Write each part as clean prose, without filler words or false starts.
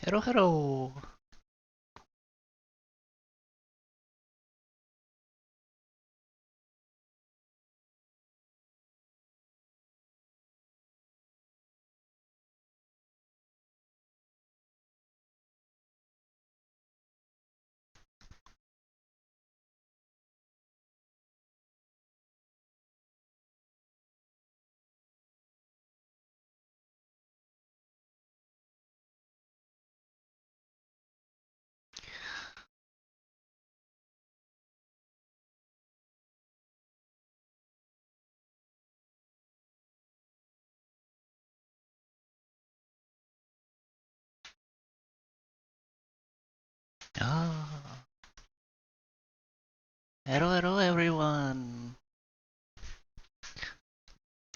Hello, hello. Ah, hello, hello, everyone.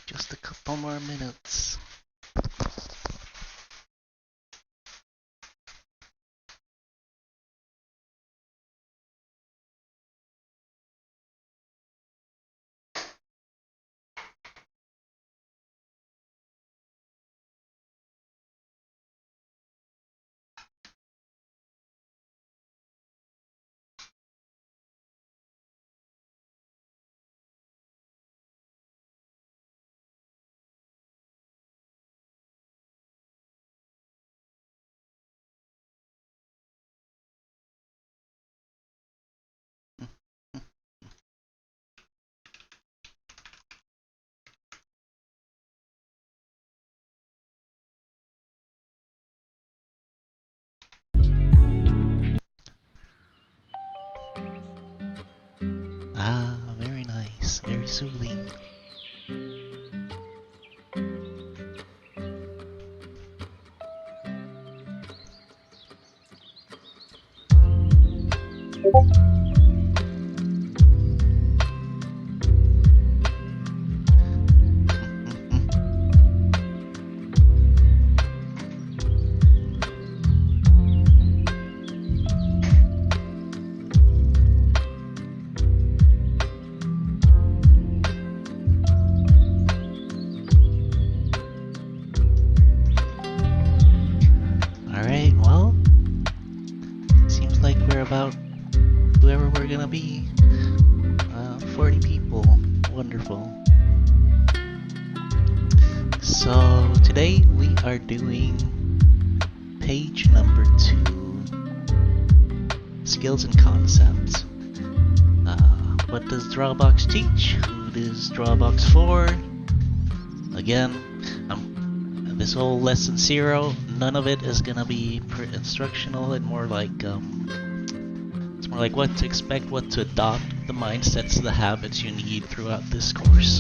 Just a couple more minutes. Ah, very nice, very soothing. Alright, well, seems like we're about whoever we're gonna be. 40 people. Wonderful. So, today we are doing page number 2, Skills and Concepts. What does Drawbox teach? Who does Drawbox for? Again, this whole lesson 0, none of it is gonna be instructional, and more like it's more like what to expect, what to adopt, the mindsets, the habits you need throughout this course.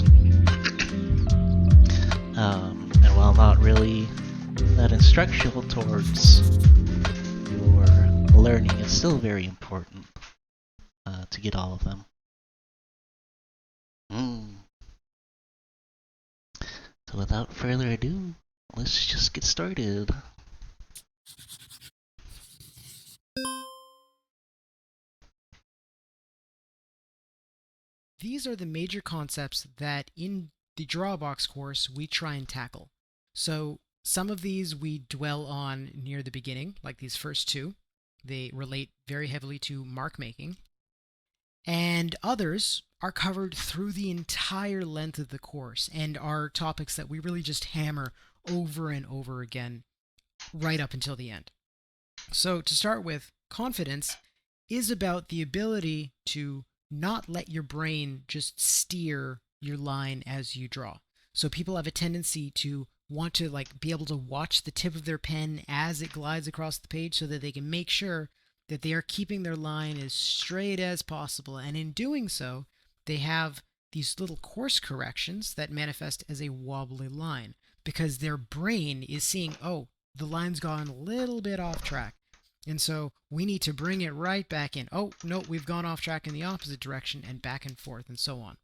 And while not really that instructional towards your learning, it's still very important to get all of them. So without further ado, let's just get started. These are the major concepts that in the Drawbox course we try and tackle. So some of these we dwell on near the beginning, like these first two. They relate very heavily to mark making. And others are covered through the entire length of the course and are topics that we really just hammer over and over again right up until the end. So to start with, confidence is about the ability to not let your brain just steer your line as you draw. So people have a tendency to want to be able to watch the tip of their pen as it glides across the page so that they can make sure that they are keeping their line as straight as possible. And in doing so, they have these little course corrections that manifest as a wobbly line because their brain is seeing, oh, the line's gone a little bit off track. And so we need to bring it right back in. Oh, no, we've gone off track in the opposite direction, and back and forth and so on.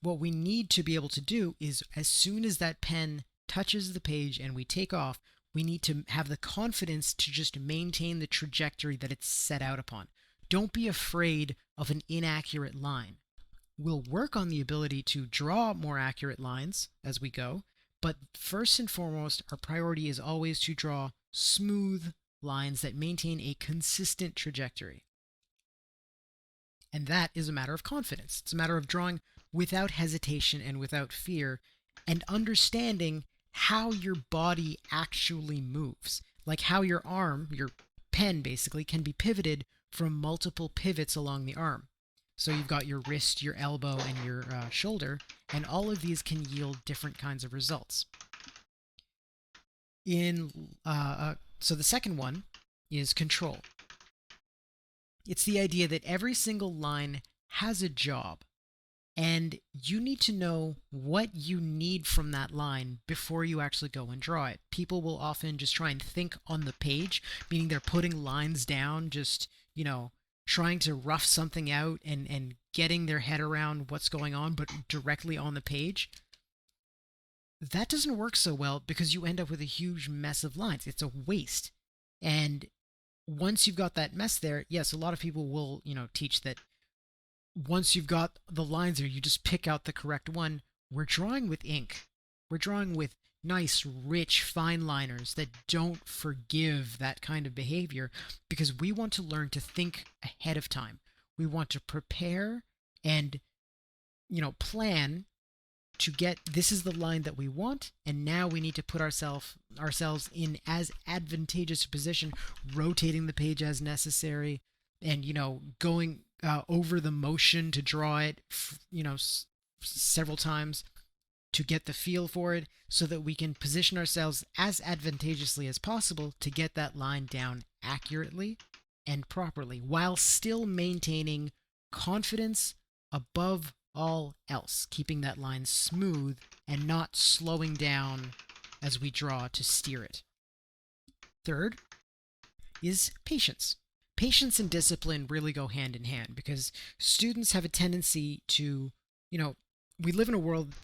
What we need to be able to do is as soon as that pen touches the page and we take off, we need to have the confidence to just maintain the trajectory that it's set out upon. Don't be afraid of an inaccurate line. We'll work on the ability to draw more accurate lines as we go, But first and foremost, our priority is always to draw smooth lines that maintain a consistent trajectory. And that is a matter of confidence. It's a matter of drawing without hesitation and without fear, and understanding how your body actually moves. Like how your arm, your pen basically, can be pivoted from multiple pivots along the arm. So you've got your wrist, your elbow, and your shoulder, and all of these can yield different kinds of results. So the second one is control. It's the idea that every single line has a job, and you need to know what you need from that line before you actually go and draw it. People will often just try and think on the page, meaning they're putting lines down, just, trying to rough something out and getting their head around what's going on, but directly on the page. That doesn't work so well because you end up with a huge mess of lines. It's a waste. And once you've got that mess there, yes, a lot of people will, teach that once you've got the lines there, you just pick out the correct one. We're drawing with ink. We're drawing with nice, rich, fine liners that don't forgive that kind of behavior, because we want to learn to think ahead of time. We want to prepare and, plan to get, this is the line that we want, and now we need to put ourselves in as advantageous a position, rotating the page as necessary, and going over the motion to draw it several times to get the feel for it, so that we can position ourselves as advantageously as possible to get that line down accurately and properly, while still maintaining confidence above all else, keeping that line smooth and not slowing down as we draw to steer it. Third is patience. Patience and discipline really go hand in hand, because students have a tendency to, we live in a world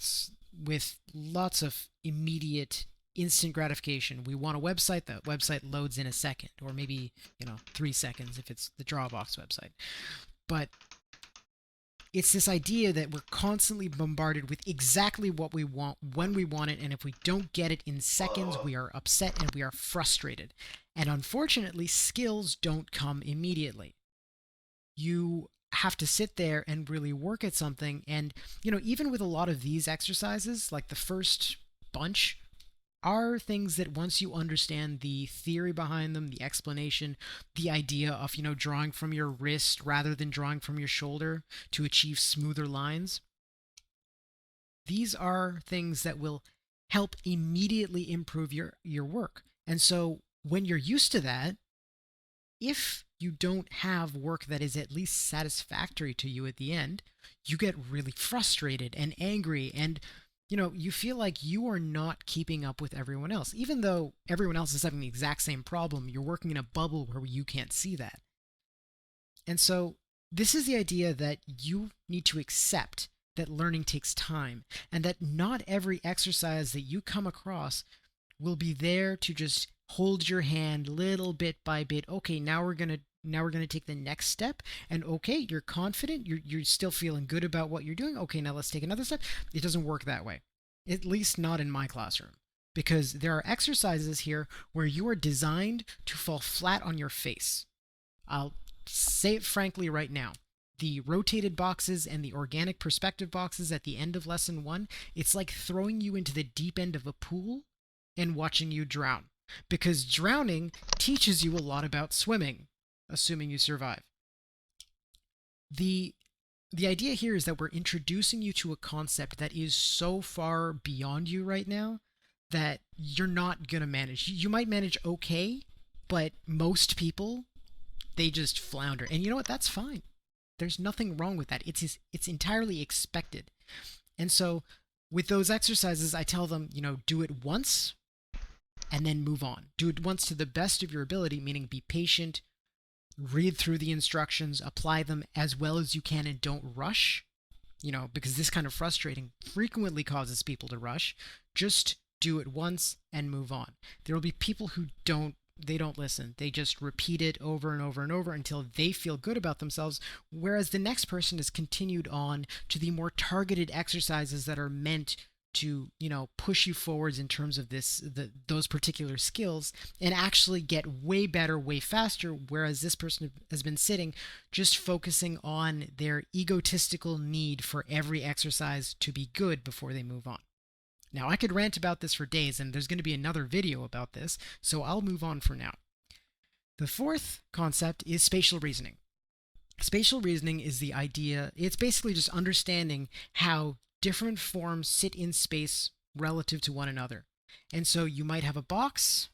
with lots of immediate, instant gratification. We want a website, that website loads in a second, or maybe, 3 seconds if it's the Drawbox website. But it's this idea that we're constantly bombarded with exactly what we want when we want it, and if we don't get it in seconds, we are upset and we are frustrated. And unfortunately, skills don't come immediately. You have to sit there and really work at something, and even with a lot of these exercises, like the first bunch, are things that once you understand the theory behind them, the explanation, the idea of, drawing from your wrist rather than drawing from your shoulder to achieve smoother lines, these are things that will help immediately improve your work. And so when you're used to that, if you don't have work that is at least satisfactory to you at the end, you get really frustrated and angry, and you feel like you are not keeping up with everyone else. Even though everyone else is having the exact same problem, you're working in a bubble where you can't see that. And so this is the idea that you need to accept that learning takes time, and that not every exercise that you come across will be there to just hold your hand little bit by bit. Okay, now we're gonna take the next step, and okay, you're confident, you're still feeling good about what you're doing. Okay, now let's take another step. It doesn't work that way, at least not in my classroom, because there are exercises here where you are designed to fall flat on your face. I'll say it frankly right now. The rotated boxes and the organic perspective boxes at the end of lesson 1, it's like throwing you into the deep end of a pool and watching you drown, because drowning teaches you a lot about swimming, assuming you survive. The idea here is that we're introducing you to a concept that is so far beyond you right now that you're not going to manage. You might manage okay, but most people, they just flounder. And you know what? That's fine. There's nothing wrong with that. It's entirely expected. And so with those exercises, I tell them, do it once and then move on. Do it once to the best of your ability, meaning be patient, read through the instructions, apply them as well as you can, and don't rush, because this kind of frustrating frequently causes people to rush. Just do it once and move on. There will be people who don't listen. They just repeat it over and over and over until they feel good about themselves, whereas the next person has continued on to the more targeted exercises that are meant to, push you forwards in terms of those particular skills and actually get way better, way faster. Whereas this person has been sitting just focusing on their egotistical need for every exercise to be good before they move on. Now, I could rant about this for days, and there's going to be another video about this, so I'll move on for now. The fourth concept is spatial reasoning. Spatial reasoning is the idea, it's basically just understanding how different forms sit in space relative to one another. And so you might have a box.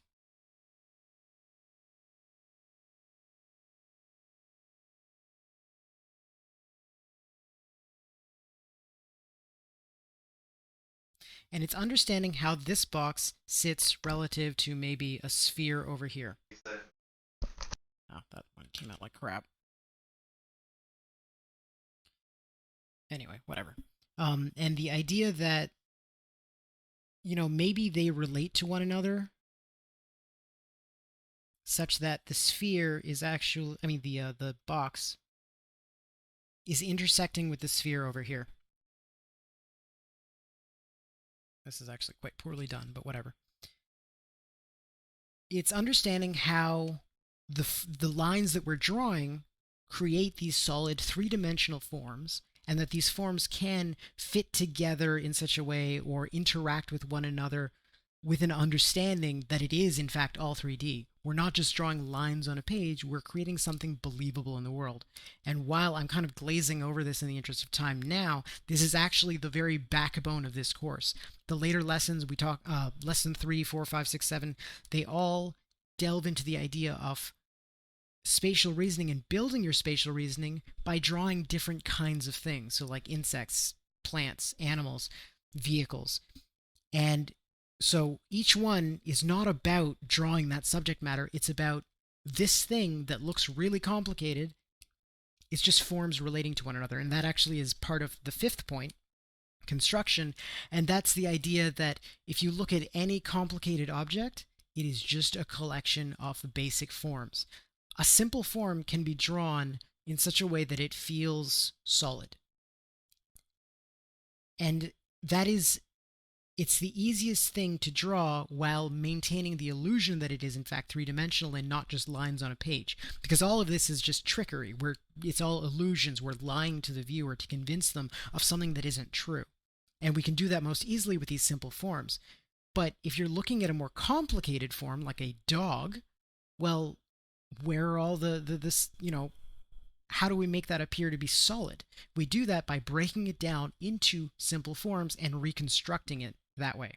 And it's understanding how this box sits relative to maybe a sphere over here. Oh, that one came out like crap. Anyway, whatever. And the idea that, maybe they relate to one another such that the sphere is actually, the box is intersecting with the sphere over here. This is actually quite poorly done, but whatever. It's understanding how the lines that we're drawing create these solid three-dimensional forms, and that these forms can fit together in such a way or interact with one another with an understanding that it is, in fact, all 3D. We're not just drawing lines on a page, we're creating something believable in the world. And while I'm kind of glazing over this in the interest of time now, this is actually the very backbone of this course. The later lessons, we talk, lesson 3, 4, 5, 6, 7, they all delve into the idea of spatial reasoning and building your spatial reasoning by drawing different kinds of things. So like insects, plants, animals, vehicles. And so each one is not about drawing that subject matter. It's about this thing that looks really complicated. It's just forms relating to one another. And that actually is part of the fifth point, construction. And that's the idea that if you look at any complicated object, it is just a collection of basic forms. A simple form can be drawn in such a way that it feels solid. And it's the easiest thing to draw while maintaining the illusion that it is in fact three-dimensional and not just lines on a page. Because all of this is just trickery. It's all illusions. We're lying to the viewer to convince them of something that isn't true. And we can do that most easily with these simple forms. But if you're looking at a more complicated form, like a dog, well, where are all how do we make that appear to be solid? We do that by breaking it down into simple forms and reconstructing it that way.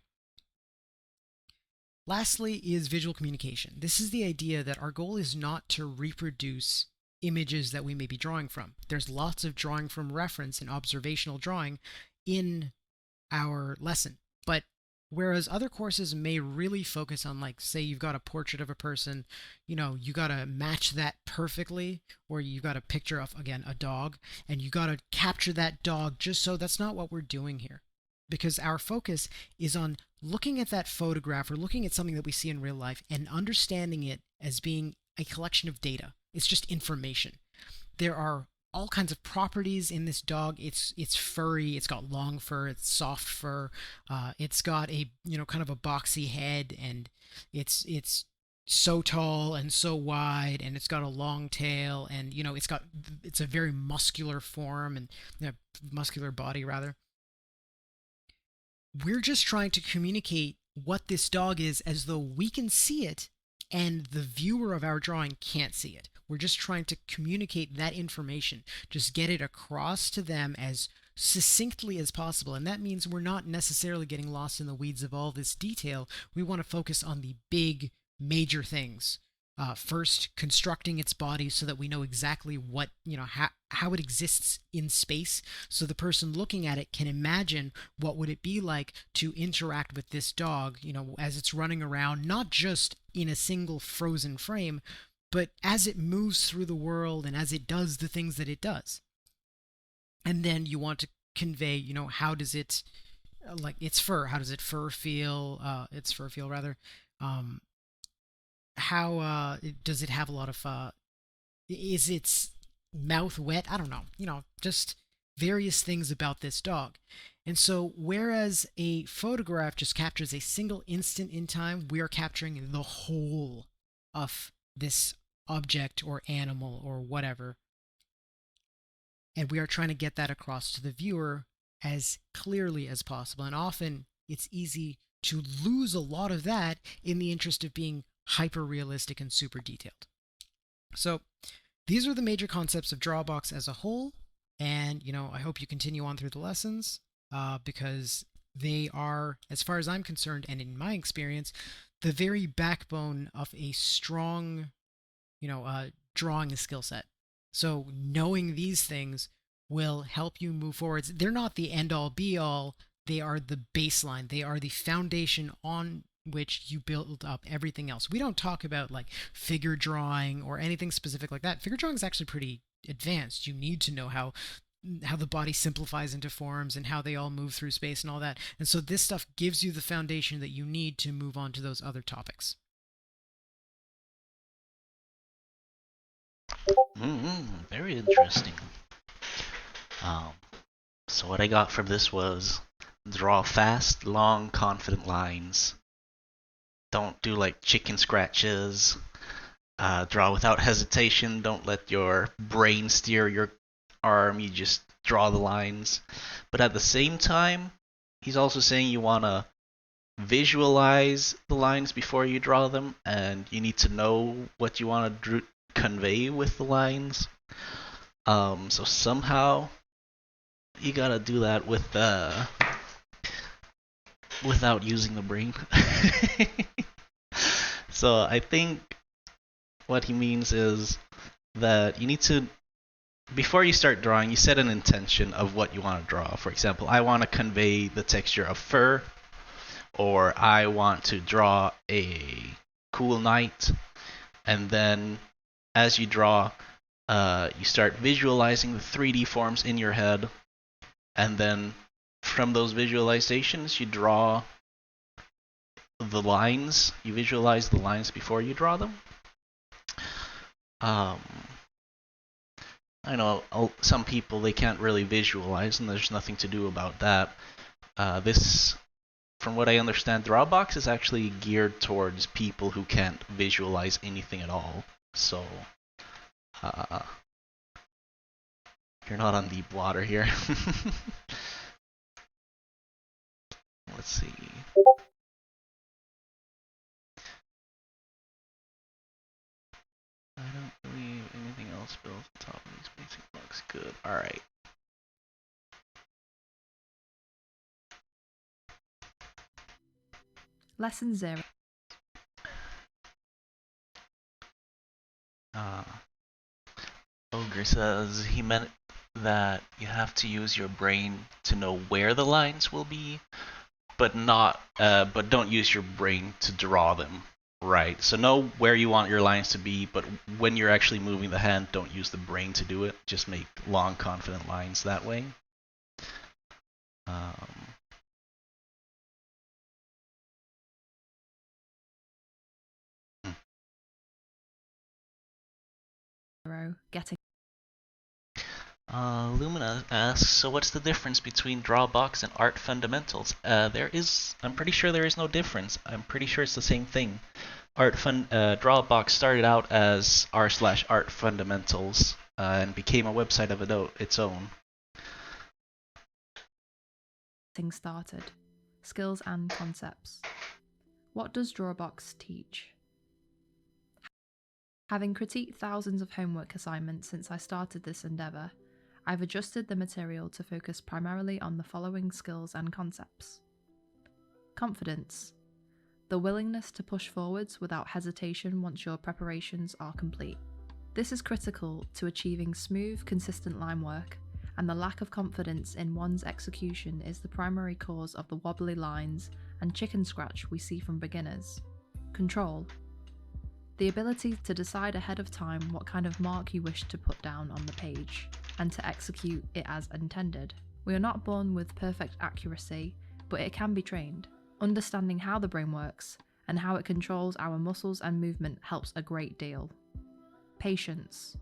Lastly is visual communication. This is the idea that our goal is not to reproduce images that we may be drawing from. There's lots of drawing from reference and observational drawing in our lesson, but whereas other courses may really focus on, like, say you've got a portrait of a person, you got to match that perfectly, or you've got a picture of, again, a dog, and you got to capture that dog just so. That's not what we're doing here. Because our focus is on looking at that photograph or looking at something that we see in real life and understanding it as being a collection of data. It's just information. There are all kinds of properties in this dog. It's furry, it's got long fur, it's soft fur, it's got a kind of a boxy head, and it's so tall and so wide, and it's got a long tail, and it's a very muscular form, and muscular body rather. We're just trying to communicate what this dog is as though we can see it and the viewer of our drawing can't see it. We're just trying to communicate that information, just get it across to them as succinctly as possible. And that means we're not necessarily getting lost in the weeds of all this detail. We want to focus on the big, major things. First, constructing its body so that we know exactly what, how it exists in space, so the person looking at it can imagine what would it be like to interact with this dog, as it's running around, not just in a single frozen frame, but as it moves through the world and as it does the things that it does. And then you want to convey, how does it, like its fur, how does its fur feel rather. How does it have a lot of, is its mouth wet? I don't know, just various things about this dog. And so, whereas a photograph just captures a single instant in time, we are capturing the whole of this object or animal or whatever. And we are trying to get that across to the viewer as clearly as possible. And often it's easy to lose a lot of that in the interest of being hyper realistic and super detailed. So, these are the major concepts of Drawbox as a whole. And, I hope you continue on through the lessons because they are, as far as I'm concerned, and in my experience, the very backbone of a strong, drawing a skill set. So knowing these things will help you move forward. They're not the end all be all. They are the baseline. They are the foundation on which you build up everything else. We don't talk about like figure drawing or anything specific like that. Figure drawing is actually pretty advanced. You need to know how the body simplifies into forms and how they all move through space and all that. And so this stuff gives you the foundation that you need to move on to those other topics. Very interesting. Um, so what I got from this was draw fast, long, confident lines. Don't do like chicken scratches. Draw without hesitation. Don't let your brain steer your arm. You just draw the lines. But at the same time, he's also saying you want to visualize the lines before you draw them, and you need to know what you want to convey with the lines. So somehow you gotta do that without using the brain. So I think what he means is that you need to, before you start drawing, you set an intention of what you want to draw. For example, I want to convey the texture of fur, or I want to draw a cool night. And then as you draw, you start visualizing the 3D forms in your head, and then from those visualizations you draw the lines. You visualize the lines before you draw them. I know some people, they can't really visualize, and there's nothing to do about that. This, from what I understand, Drawbox is actually geared towards people who can't visualize anything at all. So, you're not on deep water here. Let's see. I don't believe anything else built on top of these basic blocks. Good. Alright. Lesson 0. Ogre says he meant that you have to use your brain to know where the lines will be, but don't use your brain to draw them. Right. So know where you want your lines to be, but when you're actually moving the hand, don't use the brain to do it. Just make long, confident lines that way. Getting. Lumina asks, so what's the difference between Drawbox and Art Fundamentals? I'm pretty sure there is no difference. I'm pretty sure it's the same thing. Drawbox started out as r/Art Fundamentals and became a website of its own. Getting started. Skills and concepts. What does Drawbox teach? Having critiqued thousands of homework assignments since I started this endeavour, I've adjusted the material to focus primarily on the following skills and concepts. Confidence. The willingness to push forwards without hesitation once your preparations are complete. This is critical to achieving smooth, consistent line work, and the lack of confidence in one's execution is the primary cause of the wobbly lines and chicken scratch we see from beginners. Control. The ability to decide ahead of time what kind of mark you wish to put down on the page, and to execute it as intended. We are not born with perfect accuracy, but it can be trained. Understanding how the brain works, and how it controls our muscles and movement helps a great deal. Patience.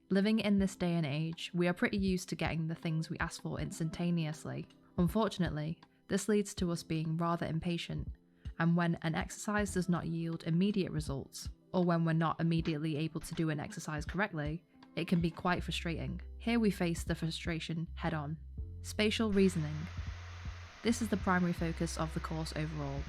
Living in this day and age, we are pretty used to getting the things we ask for instantaneously. Unfortunately, this leads to us being rather impatient, and when an exercise does not yield immediate results, or when we're not immediately able to do an exercise correctly, it can be quite frustrating. Here we face the frustration head on. Spatial reasoning. This is the primary focus of the course overall,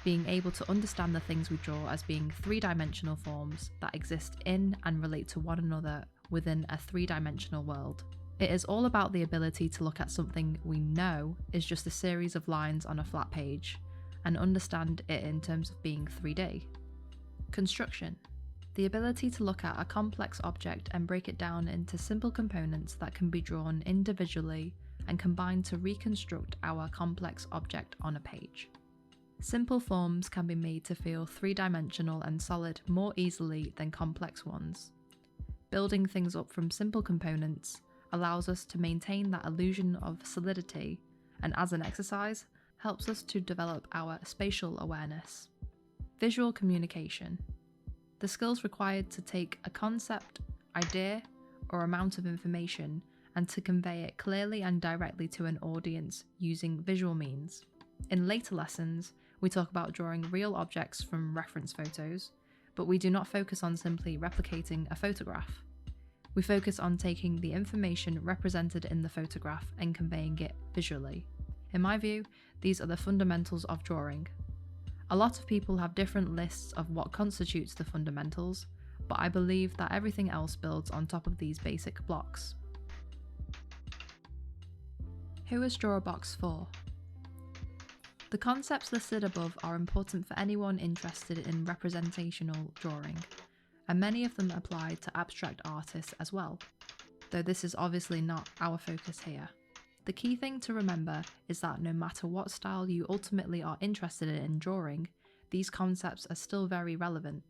being able to understand the things we draw as being three-dimensional forms that exist in and relate to one another within a three-dimensional world. It is all about the ability to look at something we know is just a series of lines on a flat page and understand it in terms of being 3D. Construction. The ability to look at a complex object and break it down into simple components that can be drawn individually and combined to reconstruct our complex object on a page. Simple forms can be made to feel three-dimensional and solid more easily than complex ones. Building things up from simple components allows us to maintain that illusion of solidity, and as an exercise, helps us to develop our spatial awareness. Visual communication. The skills required to take a concept, idea, or amount of information and to convey it clearly and directly to an audience using visual means. In later lessons, we talk about drawing real objects from reference photos, but we do not focus on simply replicating a photograph. We focus on taking the information represented in the photograph and conveying it visually. In my view, these are the fundamentals of drawing. A lot of people have different lists of what constitutes the fundamentals, but I believe that everything else builds on top of these basic blocks. Who is DrawAbox for? The concepts listed above are important for anyone interested in representational drawing, and many of them apply to abstract artists as well, though this is obviously not our focus here. The key thing to remember is that no matter what style you ultimately are interested in drawing, these concepts are still very relevant.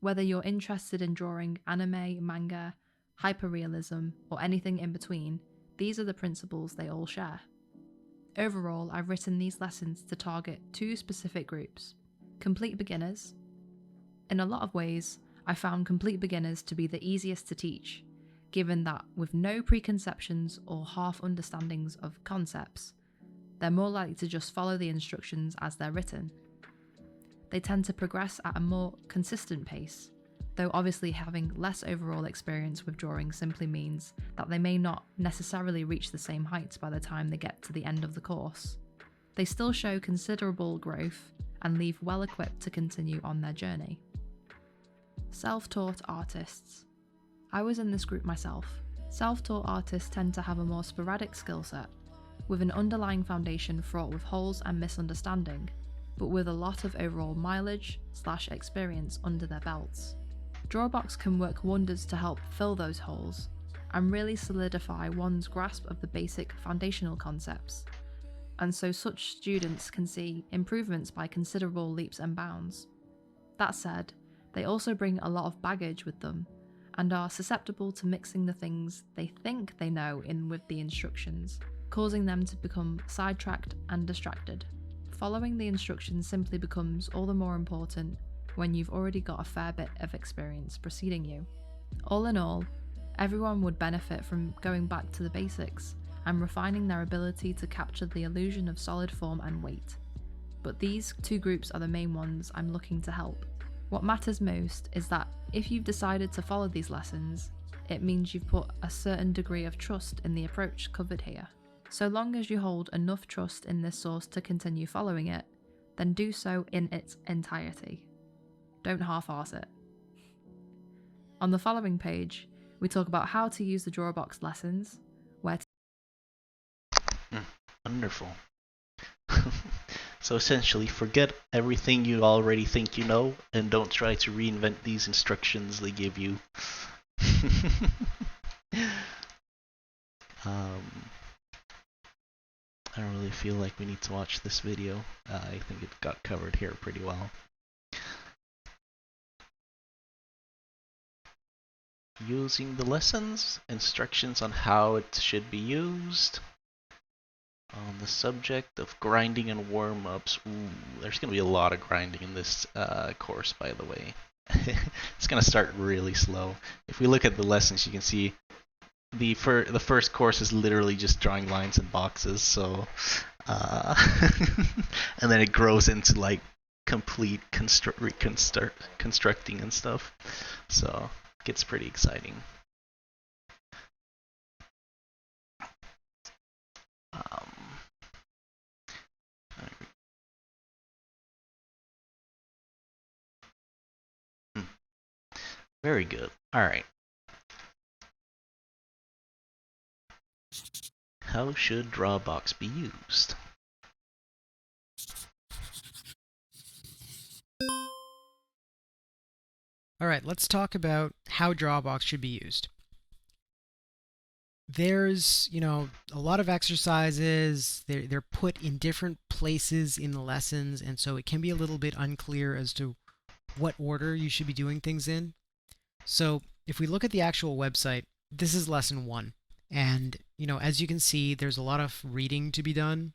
Whether you're interested in drawing anime, manga, hyperrealism, or anything in between, these are the principles they all share. Overall, I've written these lessons to target two specific groups: complete beginners. In a lot of ways, I found complete beginners to be the easiest to teach, given that with no preconceptions or half understandings of concepts, they're more likely to just follow the instructions as they're written. They tend to progress at a more consistent pace, though obviously having less overall experience with drawing simply means that they may not necessarily reach the same heights by the time they get to the end of the course. They still show considerable growth and leave well equipped to continue on their journey. Self-taught artists. I was in this group myself. Self-taught artists tend to have a more sporadic skill set, with an underlying foundation fraught with holes and misunderstanding, but with a lot of overall mileage/experience under their belts. DrawAbox can work wonders to help fill those holes and really solidify one's grasp of the basic foundational concepts, and so such students can see improvements by considerable leaps and bounds. That said, they also bring a lot of baggage with them and are susceptible to mixing the things they think they know in with the instructions, causing them to become sidetracked and distracted. Following the instructions simply becomes all the more important when you've already got a fair bit of experience preceding you. All in all, everyone would benefit from going back to the basics and refining their ability to capture the illusion of solid form and weight. But these two groups are the main ones I'm looking to help. What matters most is that if you've decided to follow these lessons, it means you've put a certain degree of trust in the approach covered here. So long as you hold enough trust in this source to continue following it, then do so in its entirety. Don't half-arse it. On the following page, we talk about how to use the DrawAbox lessons, where to Wonderful. So essentially, forget everything you already think you know, and don't try to reinvent these instructions they give you. I don't really feel like we need to watch this video. I think it got covered here pretty well. Using the lessons, instructions on how it should be used. On the subject of grinding and warm-ups, there's going to be a lot of grinding in this course, by the way. It's going to start really slow. If we look at the lessons, you can see the first course is literally just drawing lines and boxes. So, uh, and then it grows into like complete constructing and stuff. So it gets pretty exciting. Um, Very good. All right. How should Drawbox be used? All right, let's talk about how Drawbox should be used. There's, a lot of exercises. They're put in different places in the lessons, and so it can be a little bit unclear as to what order you should be doing things in. So if we look at the actual website, this is lesson 1. And, as you can see, there's a lot of reading to be done.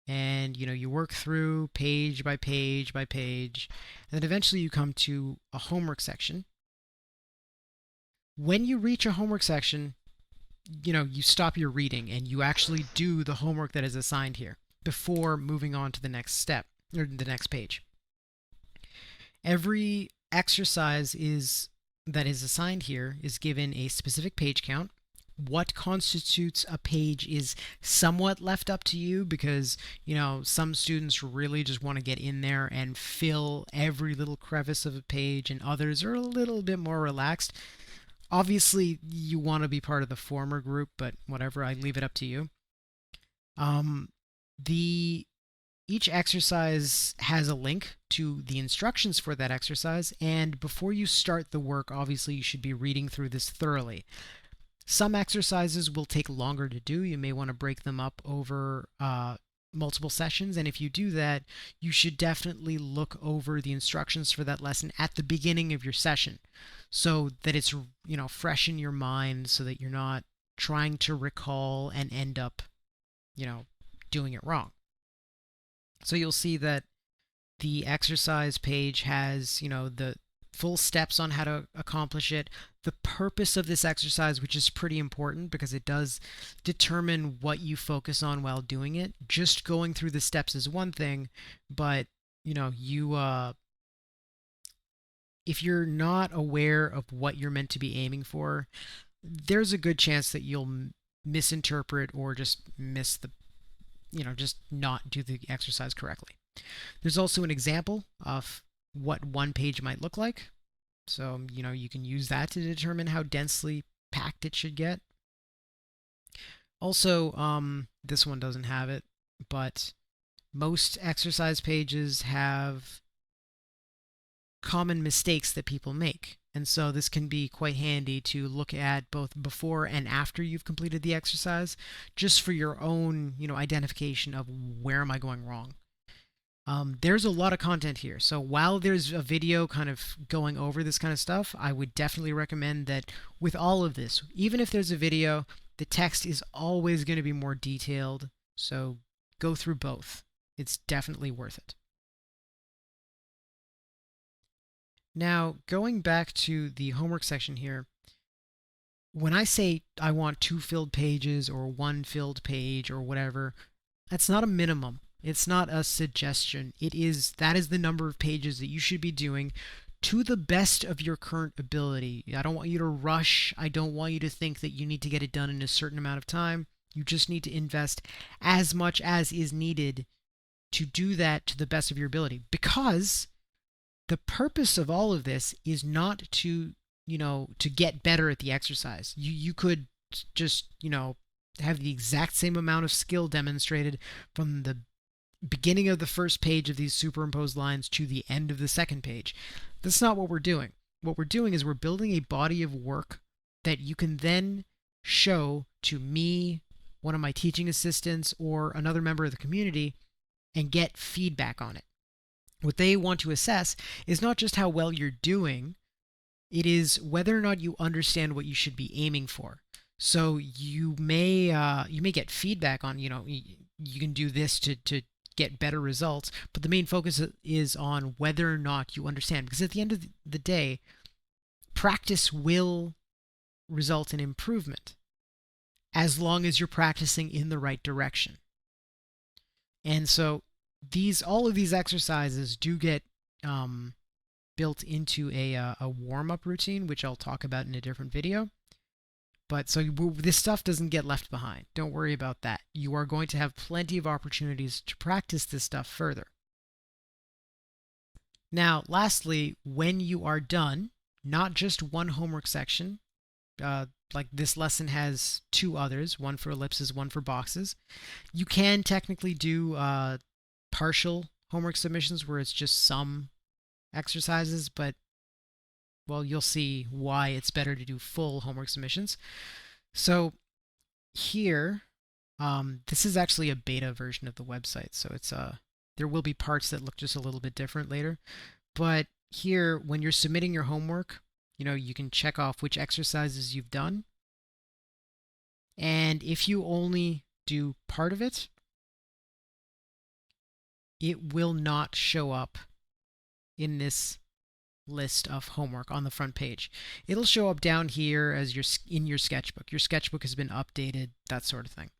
And, you work through page by page by page. And then eventually you come to a homework section. When you reach a homework section, you stop your reading and you actually do the homework that is assigned here before moving on to the next step or the next page. Every exercise that is assigned here is given a specific page count. What constitutes a page is somewhat left up to you because, some students really just want to get in there and fill every little crevice of a page, and others are a little bit more relaxed. Obviously, you want to be part of the former group, but whatever, I leave it up to you. Each exercise has a link to the instructions for that exercise, and before you start the work, obviously you should be reading through this thoroughly. Some exercises will take longer to do. You may want to break them up over multiple sessions, and if you do that, you should definitely look over the instructions for that lesson at the beginning of your session so that it's fresh in your mind, so that you're not trying to recall and end up doing it wrong. So you'll see that the exercise page has the full steps on how to accomplish it, the purpose of this exercise, which is pretty important because it does determine what you focus on while doing it. Just going through the steps is one thing, but if you're not aware of what you're meant to be aiming for, there's a good chance that you'll misinterpret or just miss the just not do the exercise correctly. There's also an example of what one page might look like. So, you can use that to determine how densely packed it should get. Also, this one doesn't have it, but most exercise pages have common mistakes that people make. And so this can be quite handy to look at both before and after you've completed the exercise, just for your own, identification of where am I going wrong. There's a lot of content here. So while there's a video kind of going over this kind of stuff, I would definitely recommend that with all of this, even if there's a video, the text is always going to be more detailed. So go through both. It's definitely worth it. Now, going back to the homework section here, when I say I want 2 filled pages or 1 filled page or whatever, that's not a minimum. It's not a suggestion. That is the number of pages that you should be doing to the best of your current ability. I don't want you to rush. I don't want you to think that you need to get it done in a certain amount of time. You just need to invest as much as is needed to do that to the best of your ability, because the purpose of all of this is not to get better at the exercise. You could just, have the exact same amount of skill demonstrated from the beginning of the first page of these superimposed lines to the end of the second page. That's not what we're doing. What we're doing is we're building a body of work that you can then show to me, one of my teaching assistants, or another member of the community and get feedback on it. What they want to assess is not just how well you're doing, it is whether or not you understand what you should be aiming for. So you may get feedback on, you can do this to get better results, but the main focus is on whether or not you understand, because at the end of the day, practice will result in improvement. as long as you're practicing in the right direction. And so all of these exercises do get built into a warm-up routine, which I'll talk about in a different video. But so this stuff doesn't get left behind. Don't worry about that. You are going to have plenty of opportunities to practice this stuff further. Now, lastly, when you are done, not just one homework section, like this lesson has 2 others, one for ellipses, one for boxes. You can technically do partial homework submissions where it's just some exercises, but well, you'll see why it's better to do full homework submissions. So here, this is actually a beta version of the website, so it's there will be parts that look just a little bit different later. But here, when you're submitting your homework, you can check off which exercises you've done. And if you only do part of it, it will not show up in this list of homework on the front page. It'll show up down here as in your sketchbook. Your sketchbook has been updated, that sort of thing.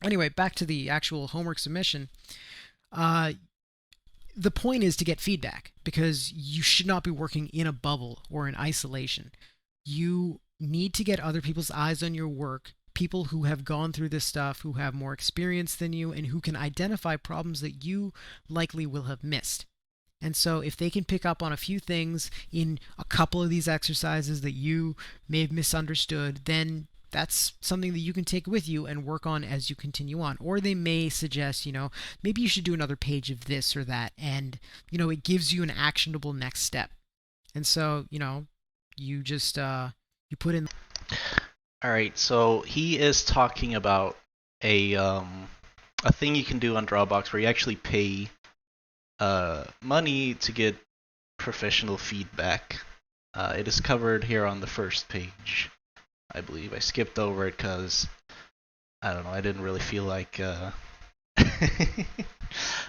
Anyway, back to the actual homework submission. The point is to get feedback, because you should not be working in a bubble or in isolation. You need to get other people's eyes on your work, people who have gone through this stuff, who have more experience than you, and who can identify problems that you likely will have missed. And so if they can pick up on a few things in a couple of these exercises that you may have misunderstood, then that's something that you can take with you and work on as you continue on. Or they may suggest, maybe you should do another page of this or that, and, it gives you an actionable next step. And so, you just, you put in... Alright, so he is talking about a thing you can do on Dropbox where you actually pay money to get professional feedback. It is covered here on the first page, I believe. I skipped over it because, I don't know, I didn't really feel like in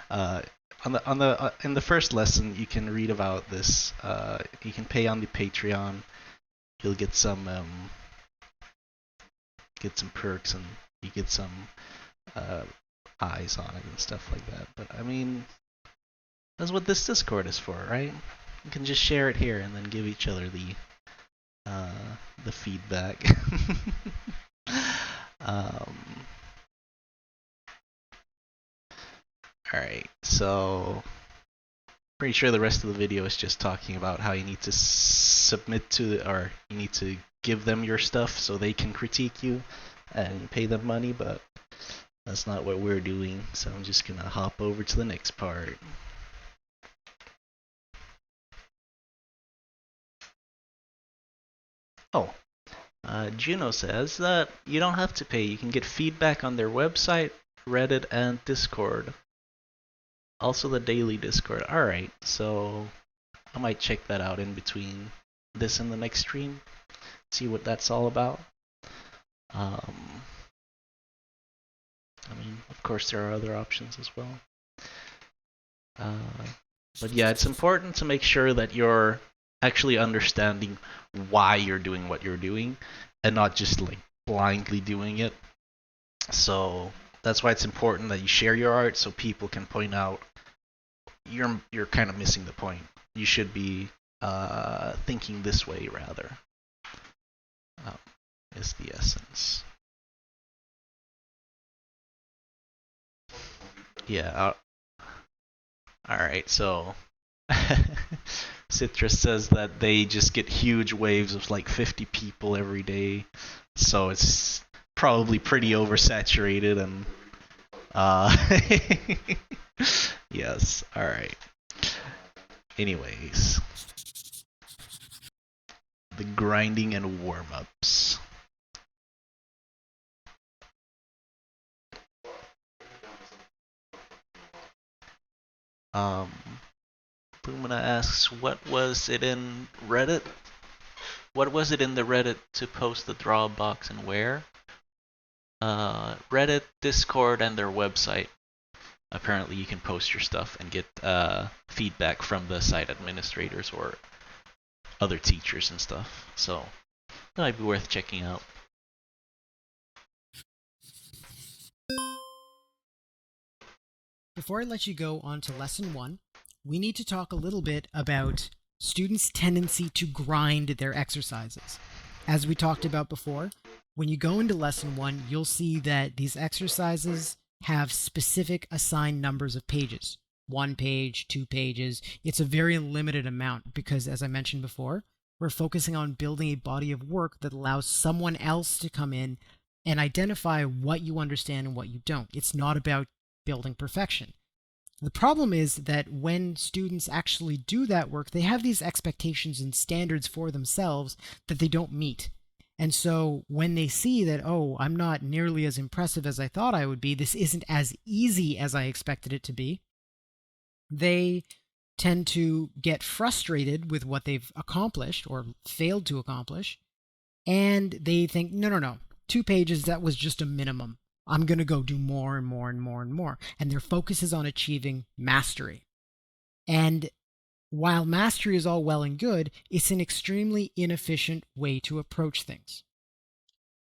the first lesson you can read about this. You can pay on the Patreon. You'll get some perks, and you get some eyes on it and stuff like that. But I mean, that's what this Discord is for, right? You can just share it here and then give each other the feedback. Alright, so pretty sure the rest of the video is just talking about how you need to submit or you need to give them your stuff so they can critique you and pay them money, but that's not what we're doing, so I'm just gonna hop over to the next part. Oh, Juno says that you don't have to pay. You can get feedback on their website, Reddit, and Discord. Also the daily Discord. Alright, so I might check that out in between this and the next stream. See what that's all about. I mean, of course there are other options as well. But yeah, it's important to make sure that you're actually understanding why you're doing what you're doing and not just like blindly doing it. So that's why it's important that you share your art so people can point out you're kind of missing the point. You should be thinking this way rather. Is the essence. Yeah. Alright, so Citrus says that they just get huge waves of like 50 people every day, so it's probably pretty oversaturated and yes, alright. Anyways, the grinding and warm-ups. Boomina asks, what was it in Reddit? What was it in the Reddit to post the Dropbox and where? Reddit, Discord, and their website. Apparently you can post your stuff and get feedback from the site administrators or other teachers and stuff. So that might be worth checking out. before I let you go on to lesson 1, we need to talk a little bit about students' tendency to grind their exercises. As we talked about before, when you go into lesson 1, you'll see that these exercises have specific assigned numbers of pages. 1 page, 2 pages. It's a very limited amount because, as I mentioned before, we're focusing on building a body of work that allows someone else to come in and identify what you understand and what you don't. It's not about building perfection. The problem is that when students actually do that work, they have these expectations and standards for themselves that they don't meet. And so when they see that, oh, I'm not nearly as impressive as I thought I would be, this isn't as easy as I expected it to be, they tend to get frustrated with what they've accomplished or failed to accomplish. And they think, no, 2 pages, that was just a minimum. I'm going to go do more and more and more and more. And their focus is on achieving mastery. And while mastery is all well and good, it's an extremely inefficient way to approach things.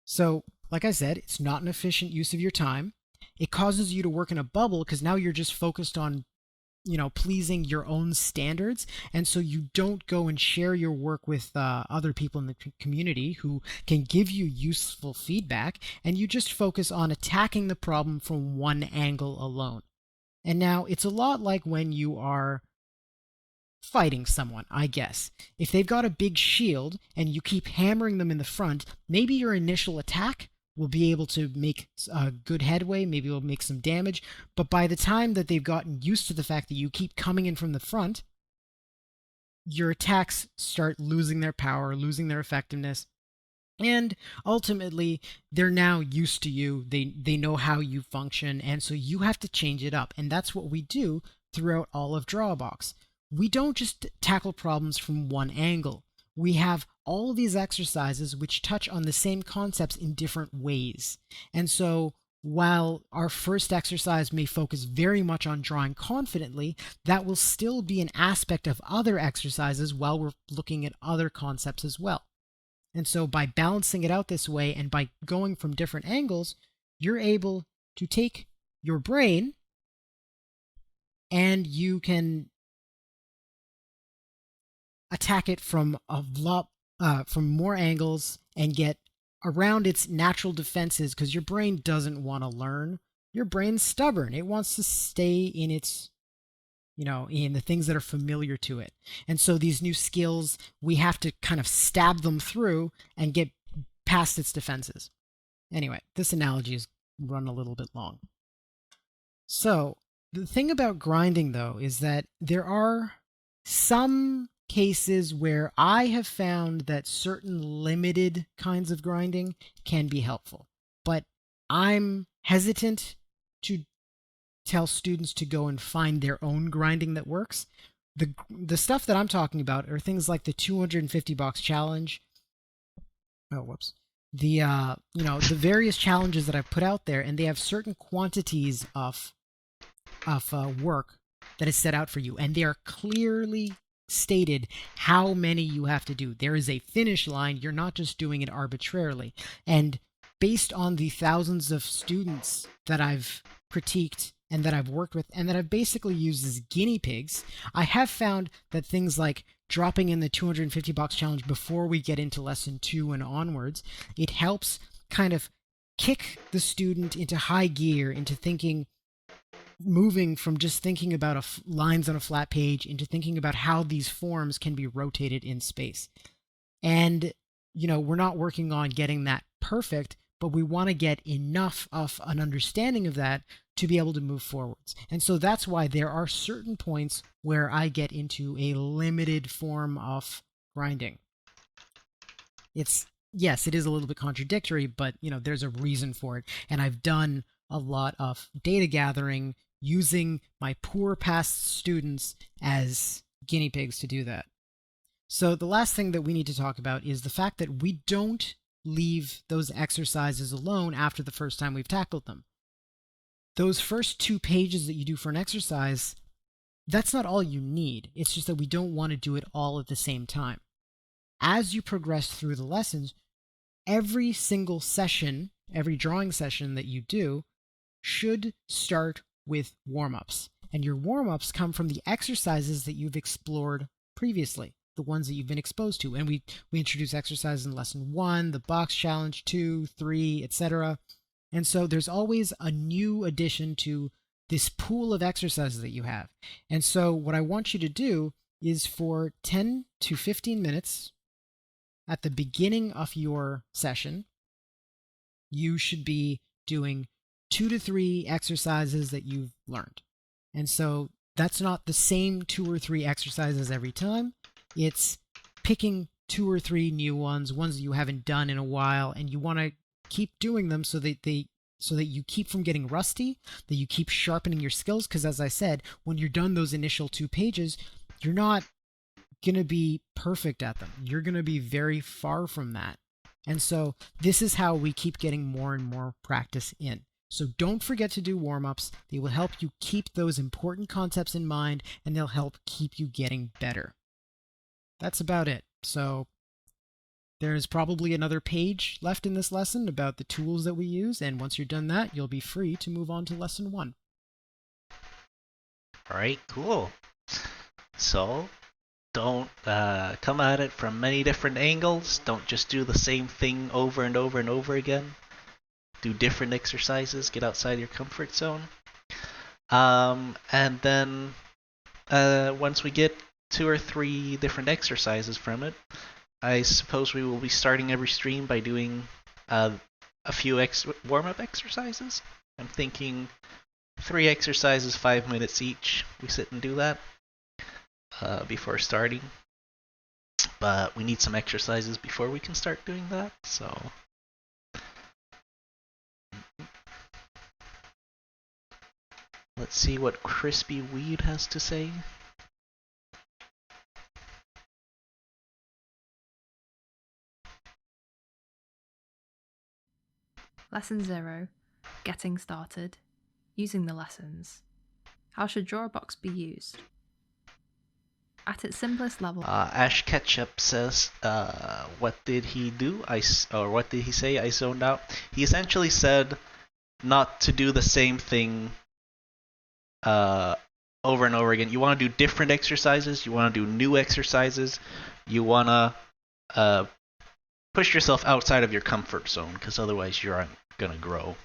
So, like I said, it's not an efficient use of your time. It causes you to work in a bubble because now you're just focused on pleasing your own standards. And so you don't go and share your work with other people in the community who can give you useful feedback. And you just focus on attacking the problem from one angle alone. And now it's a lot like when you are fighting someone, I guess. If they've got a big shield and you keep hammering them in the front, maybe your initial attack will be able to make good headway, maybe it'll make some damage, but by the time that they've gotten used to the fact that you keep coming in from the front, your attacks start losing their power, losing their effectiveness, and ultimately they're now used to you. They know how you function, and so you have to change it up. And that's what we do throughout all of Drawbox. We don't just tackle problems from one angle. We have all of these exercises which touch on the same concepts in different ways. And so while our first exercise may focus very much on drawing confidently, that will still be an aspect of other exercises while we're looking at other concepts as well. And so by balancing it out this way and by going from different angles, you're able to take your brain and you can attack it from from more angles and get around its natural defenses, because your brain doesn't want to learn. Your brain's stubborn. It wants to stay in its, in the things that are familiar to it. And so these new skills, we have to kind of stab them through and get past its defenses. Anyway, this analogy has run a little bit long. So the thing about grinding, though, is that there are some cases where I have found that certain limited kinds of grinding can be helpful. But I'm hesitant to tell students to go and find their own grinding that works. The stuff that I'm talking about are things like the 250 box challenge. The various challenges that I've put out there, and they have certain quantities of work that is set out for you, and they are clearly stated how many you have to do. There is a finish line. You're not just doing it arbitrarily. And based on the thousands of students that I've critiqued and that I've worked with and that I've basically used as guinea pigs, I have found that things like dropping in the 250 box challenge before we get into lesson 2 and onwards, it helps kind of kick the student into high gear, into moving from just thinking about lines on a flat page into thinking about how these forms can be rotated in space. And, we're not working on getting that perfect, but we want to get enough of an understanding of that to be able to move forwards. And so that's why there are certain points where I get into a limited form of grinding. Yes, it is a little bit contradictory, but, there's a reason for it. And I've done a lot of data gathering using my poor past students as guinea pigs to do that. So the last thing that we need to talk about is the fact that we don't leave those exercises alone after the first time we've tackled them. Those first 2 pages that you do for an exercise, that's not all you need. It's just that we don't want to do it all at the same time. As you progress through the lessons, every single session, every drawing session that you do should start with warm-ups. And your warm-ups come from the exercises that you've explored previously, the ones that you've been exposed to. And we introduce exercises in lesson 1, the box challenge, 2, 3, etc. And so there's always a new addition to this pool of exercises that you have. And so what I want you to do is for 10 to 15 minutes at the beginning of your session, you should be doing 2 to 3 exercises that you've learned. And so that's not the same 2 or 3 exercises every time. It's picking 2 or 3 new ones that you haven't done in a while, and you want to keep doing them so that you keep from getting rusty, that you keep sharpening your skills, because as I said, when you're done those initial 2 pages, you're not going to be perfect at them. You're going to be very far from that. And so this is how we keep getting more and more practice in. So don't forget to do warm-ups. They will help you keep those important concepts in mind, and they'll help keep you getting better. That's about it. So there's probably another page left in this lesson about the tools that we use, and once you're done that, you'll be free to move on to lesson 1. All right, cool. So don't come at it from many different angles. Don't just do the same thing over and over and over again. Do different exercises. Get outside your comfort zone. And then once we get 2 or 3 different exercises from it, I suppose we will be starting every stream by doing a few warm-up exercises. I'm thinking 3 exercises, 5 minutes each. We sit and do that before starting. But we need some exercises before we can start doing that, so... Let's see what Crispy Weed has to say. Lesson 0. Getting started. Using the lessons. How should Drawbox be used? At its simplest level... Ash Ketchup says, what did he do? Or what did he say? I zoned out. He essentially said not to do the same thing over and over again. You want to do different exercises. You want to do new exercises. You want to push yourself outside of your comfort zone, because otherwise you aren't going to grow.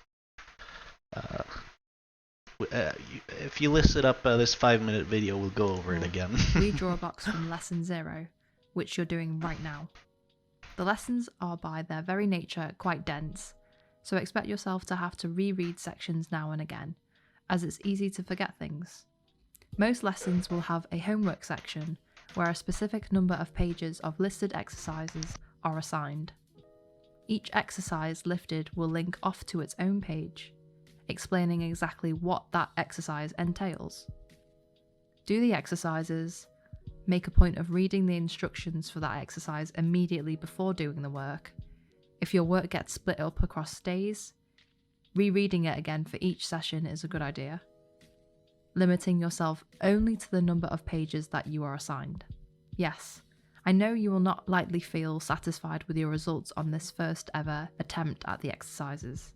If you list it up this 5-minute video, we'll go over it again. Read Drawbox from Lesson 0, which you're doing right now. The lessons are by their very nature quite dense, so expect yourself to have to reread sections now and again, as it's easy to forget things. Most lessons will have a homework section where a specific number of pages of listed exercises are assigned. Each exercise lifted will link off to its own page, explaining exactly what that exercise entails. Do the exercises, make a point of reading the instructions for that exercise immediately before doing the work. If your work gets split up across days, rereading it again for each session is a good idea. Limiting yourself only to the number of pages that you are assigned. Yes, I know you will not likely feel satisfied with your results on this first ever attempt at the exercises.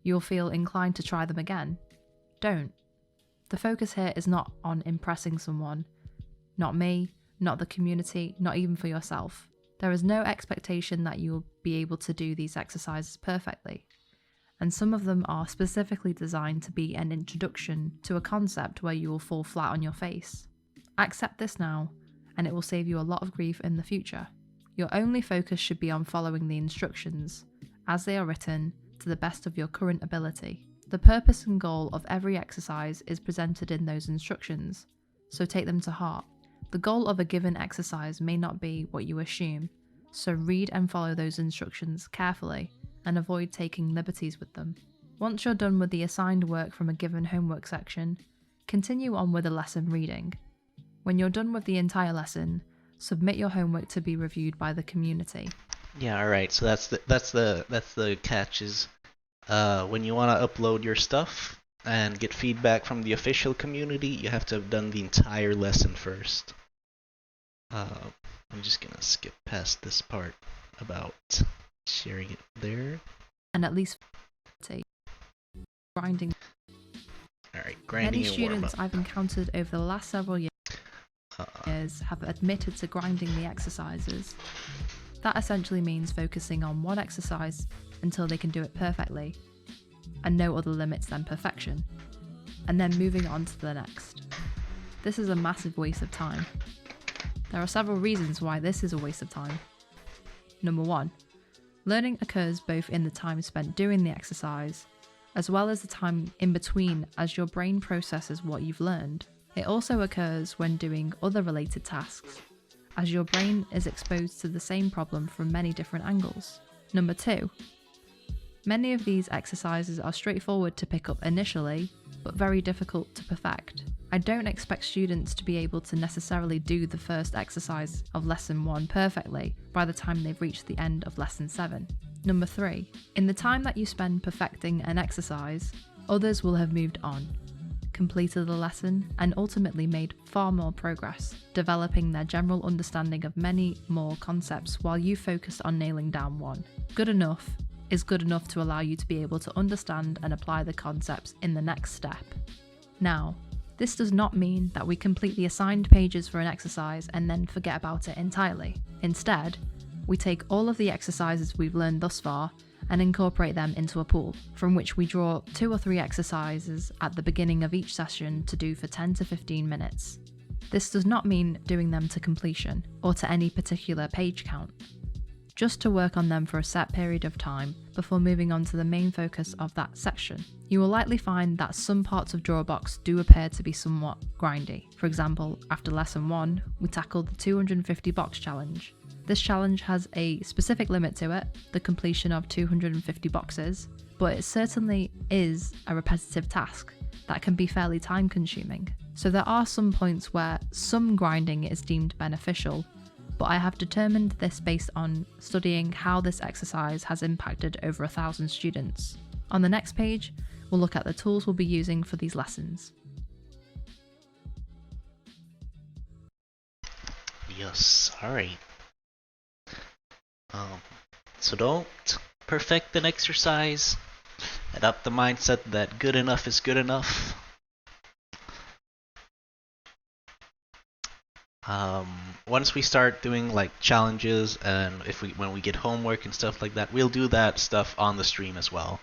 You'll feel inclined to try them again. Don't. The focus here is not on impressing someone. Not me, not the community, not even for yourself. There is no expectation that you will be able to do these exercises perfectly. And some of them are specifically designed to be an introduction to a concept where you will fall flat on your face. Accept this now, and it will save you a lot of grief in the future. Your only focus should be on following the instructions, as they are written, to the best of your current ability. The purpose and goal of every exercise is presented in those instructions, so take them to heart. The goal of a given exercise may not be what you assume, so read and follow those instructions carefully and avoid taking liberties with them. Once you're done with the assigned work from a given homework section, continue on with the lesson reading. When you're done with the entire lesson, submit your homework to be reviewed by the community. Yeah, all right. So that's the catch is when you want to upload your stuff and get feedback from the official community, you have to have done the entire lesson first. I'm just gonna skip past this part about sharing it there. And at least grinding. Alright, grinding Many and students warm-up. I've encountered over the last several years have admitted to grinding the exercises. That essentially means focusing on one exercise until they can do it perfectly, and no other limits than perfection, and then moving on to the next. This is a massive waste of time. There are several reasons why this is a waste of time. Number 1, learning occurs both in the time spent doing the exercise, as well as the time in between as your brain processes what you've learned. It also occurs when doing other related tasks, as your brain is exposed to the same problem from many different angles. Number 2, many of these exercises are straightforward to pick up initially, but very difficult to perfect. I don't expect students to be able to necessarily do the first exercise of lesson 1 perfectly by the time they've reached the end of lesson 7. Number 3, in the time that you spend perfecting an exercise, others will have moved on, completed the lesson, and ultimately made far more progress, developing their general understanding of many more concepts while you focused on nailing down one. Good enough is good enough to allow you to be able to understand and apply the concepts in the next step. Now, this does not mean that we complete the assigned pages for an exercise and then forget about it entirely. Instead, we take all of the exercises we've learned thus far and incorporate them into a pool, from which we draw 2 or 3 exercises at the beginning of each session to do for 10 to 15 minutes. This does not mean doing them to completion or to any particular page count, just to work on them for a set period of time before moving on to the main focus of that section. You will likely find that some parts of Drawbox do appear to be somewhat grindy. For example, after lesson 1, we tackled the 250 box challenge. This challenge has a specific limit to it, the completion of 250 boxes, but it certainly is a repetitive task that can be fairly time consuming. So there are some points where some grinding is deemed beneficial, but I have determined this based on studying how this exercise has impacted over 1,000 students. On the next page, we'll look at the tools we'll be using for these lessons. Yes, alright. So don't perfect an exercise. Adopt the mindset that good enough is good enough. Once we start doing like challenges and when we get homework and stuff like that, we'll do that stuff on the stream as well.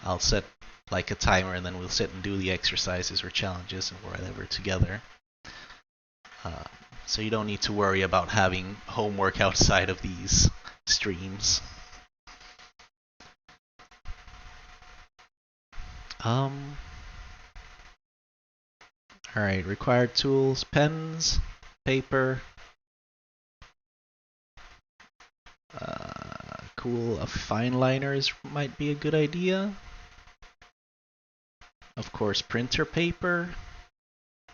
I'll set like a timer and then we'll sit and do the exercises or challenges and whatever together. So you don't need to worry about having homework outside of these streams. Alright, required tools, pens, paper. Cool, fine liners might be a good idea. Of course, printer paper.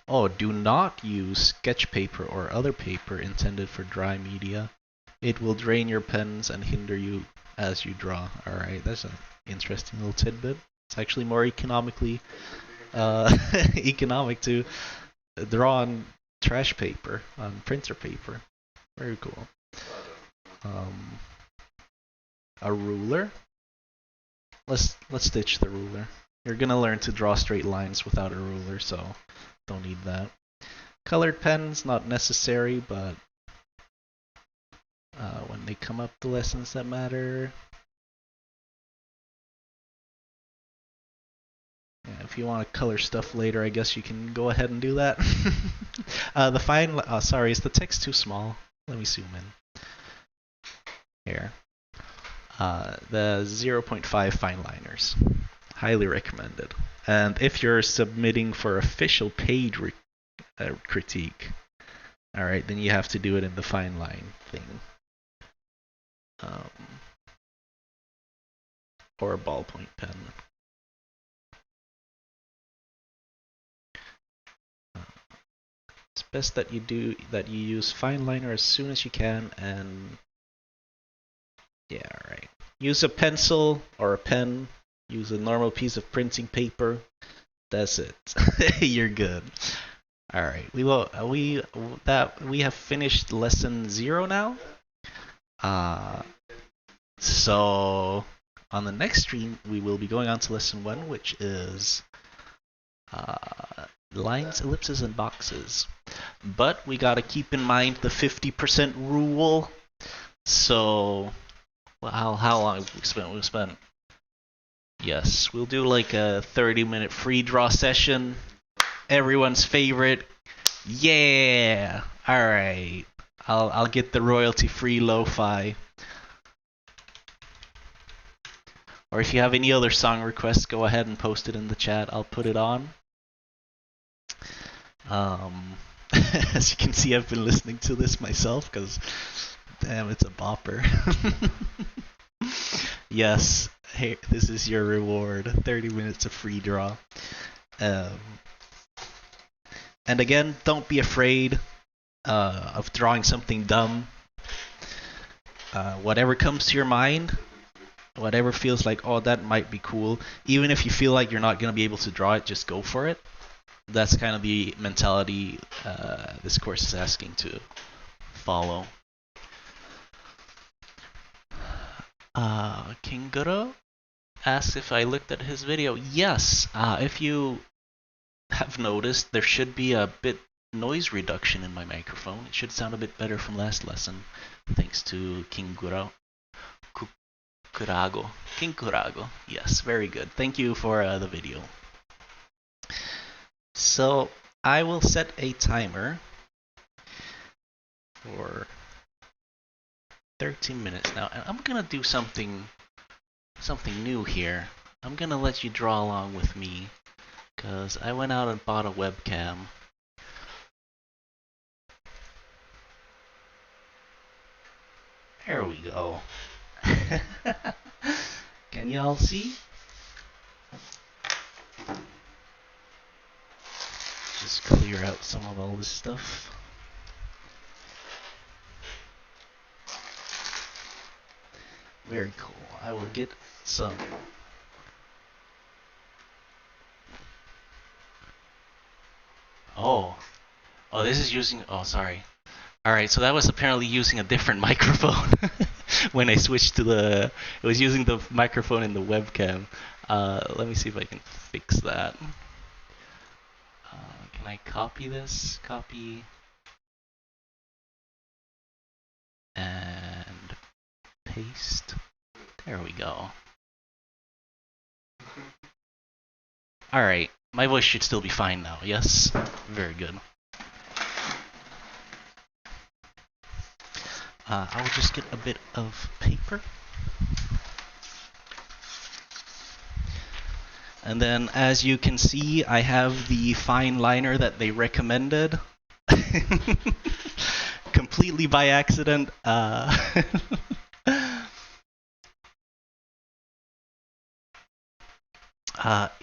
Oh, do not use sketch paper or other paper intended for dry media. It will drain your pens and hinder you as you draw. Alright, that's an interesting little tidbit. It's actually more economic to draw on trash paper, on printer paper. Very cool. A ruler. Let's ditch the ruler. You're gonna learn to draw straight lines without a ruler, so don't need that. Colored pens, not necessary, but when they come up to lessons that matter. Yeah, if you want to color stuff later, I guess you can go ahead and do that. Sorry, is the text too small? Let me zoom in. Here. The 0.5 fine liners. Highly recommended. And if you're submitting for official page critique, alright, then you have to do it in the fine line thing. Or a ballpoint pen. It's best that you use fine liner as soon as you can, and yeah, right. Use a pencil or a pen. Use a normal piece of printing paper. That's it. You're good. All right. We have finished lesson 0 now. So on the next stream we will be going on to lesson 1, which is Lines, ellipses, and boxes. But we gotta keep in mind the 50% rule. So, how long have we spent? We've spent, yes, we'll do like a 30-minute free draw session. Everyone's favorite. Yeah! Alright. I'll get the royalty-free lo-fi. Or if you have any other song requests, go ahead and post it in the chat. I'll put it on. As you can see, I've been listening to this myself because, damn, it's a bopper. Yes, hey, this is your reward. 30 minutes of free draw. And again, don't be afraid of drawing something dumb. Whatever comes to your mind, whatever feels like, oh, that might be cool. Even if you feel like you're not going to be able to draw it, just go for it. That's kind of the mentality this course is asking to follow. Kinguro asks if I looked at his video. Yes, if you have noticed, there should be a bit noise reduction in my microphone. It should sound a bit better from last lesson, thanks to Kinguro. Kingurago. Yes, very good. Thank you for the video. So I will set a timer for 13 minutes now, and I'm gonna do something new here. I'm gonna let you draw along with me, because I went out and bought a webcam. There we go. Can y'all see? Just clear out some of all this stuff. Very cool. I will get some. Oh, this is using. Oh, sorry. All right, so that was apparently using a different microphone when I switched to the. It was using the microphone in the webcam. Let me see if I can fix that. Can I copy this? Copy. And paste. There we go. Alright, my voice should still be fine now, yes? Very good. I will just get a bit of paper. And then, as you can see, I have the fine liner that they recommended. Completely by accident.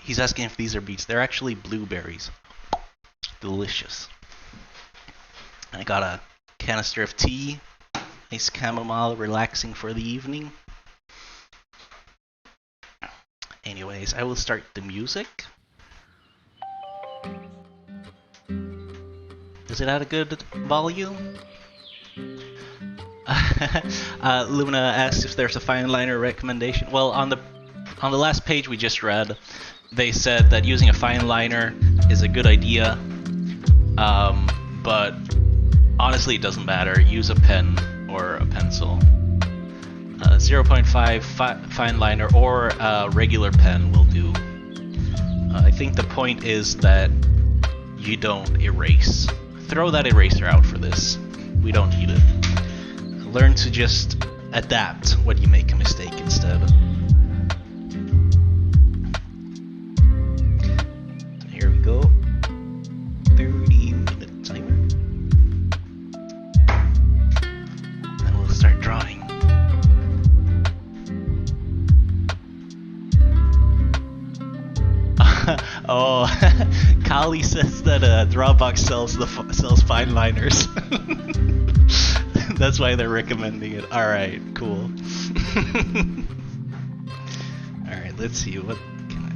He's asking if these are beets. They're actually blueberries. Delicious. And I got a canister of tea. Nice chamomile, relaxing for the evening. Anyways, I will start the music. Is it at a good volume? Luna asks if there's a fine liner recommendation. Well, on the last page we just read, they said that using a fine liner is a good idea, but honestly it doesn't matter. Use a pen or a pencil. 0.5 fine liner or a regular pen will do. I think the point is that you don't erase. Throw that eraser out for this. We don't need it. Learn to just adapt when you make a mistake instead. So here we go. 30-minute timer. And we'll start drawing. Oh, Kali says that Drawbox sells fine liners. That's why they're recommending it. All right, cool. All right, let's see what can I.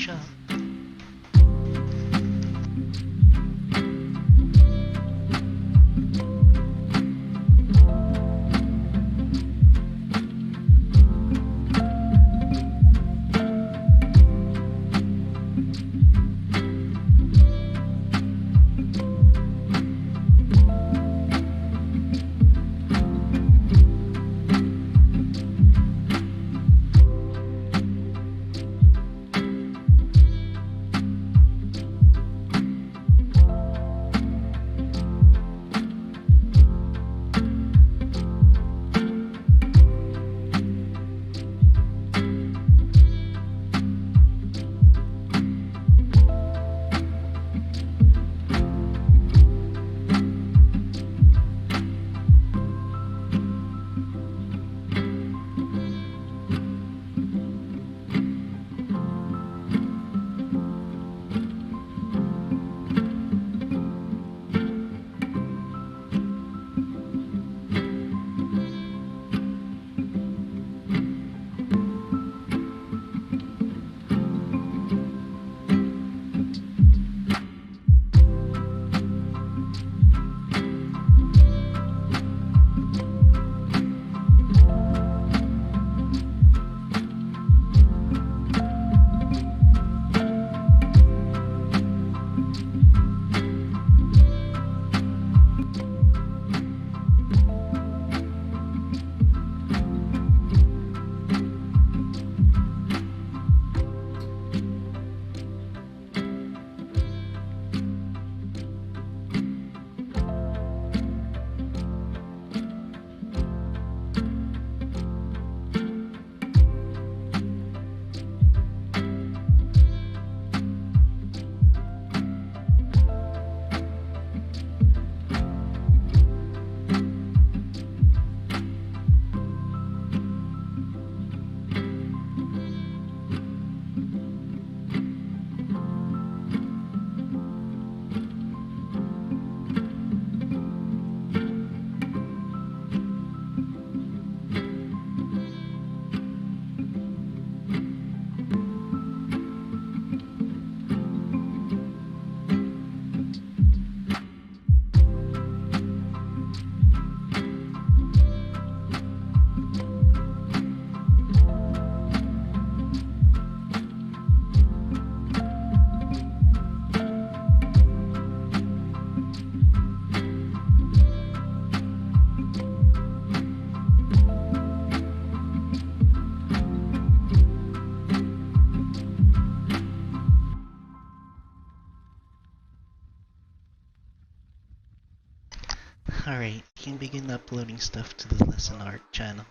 shop. Alright, you can begin uploading stuff to the lesson art channel.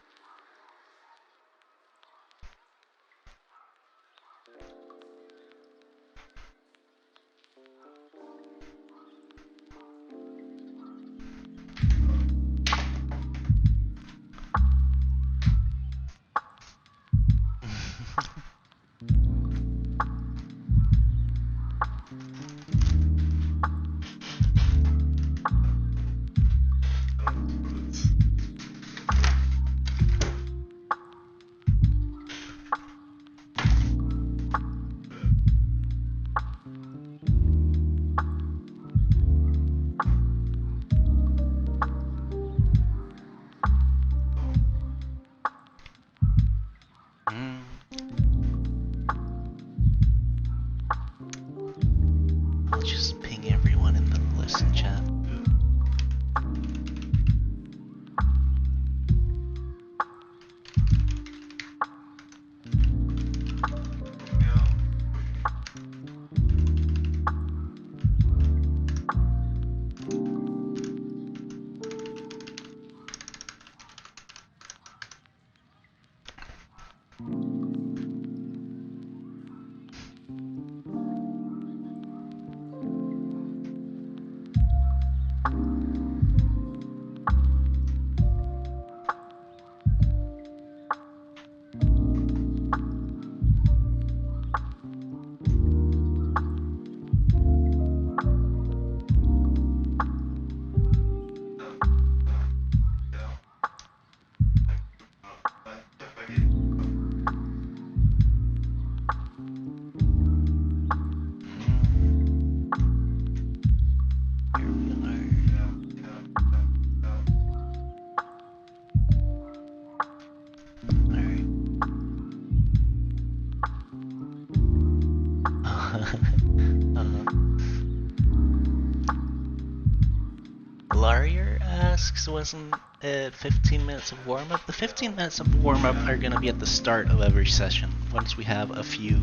Larier asks, wasn't it 15 minutes of warm-up? The 15 minutes of warm-up are going to be at the start of every session, once we have a few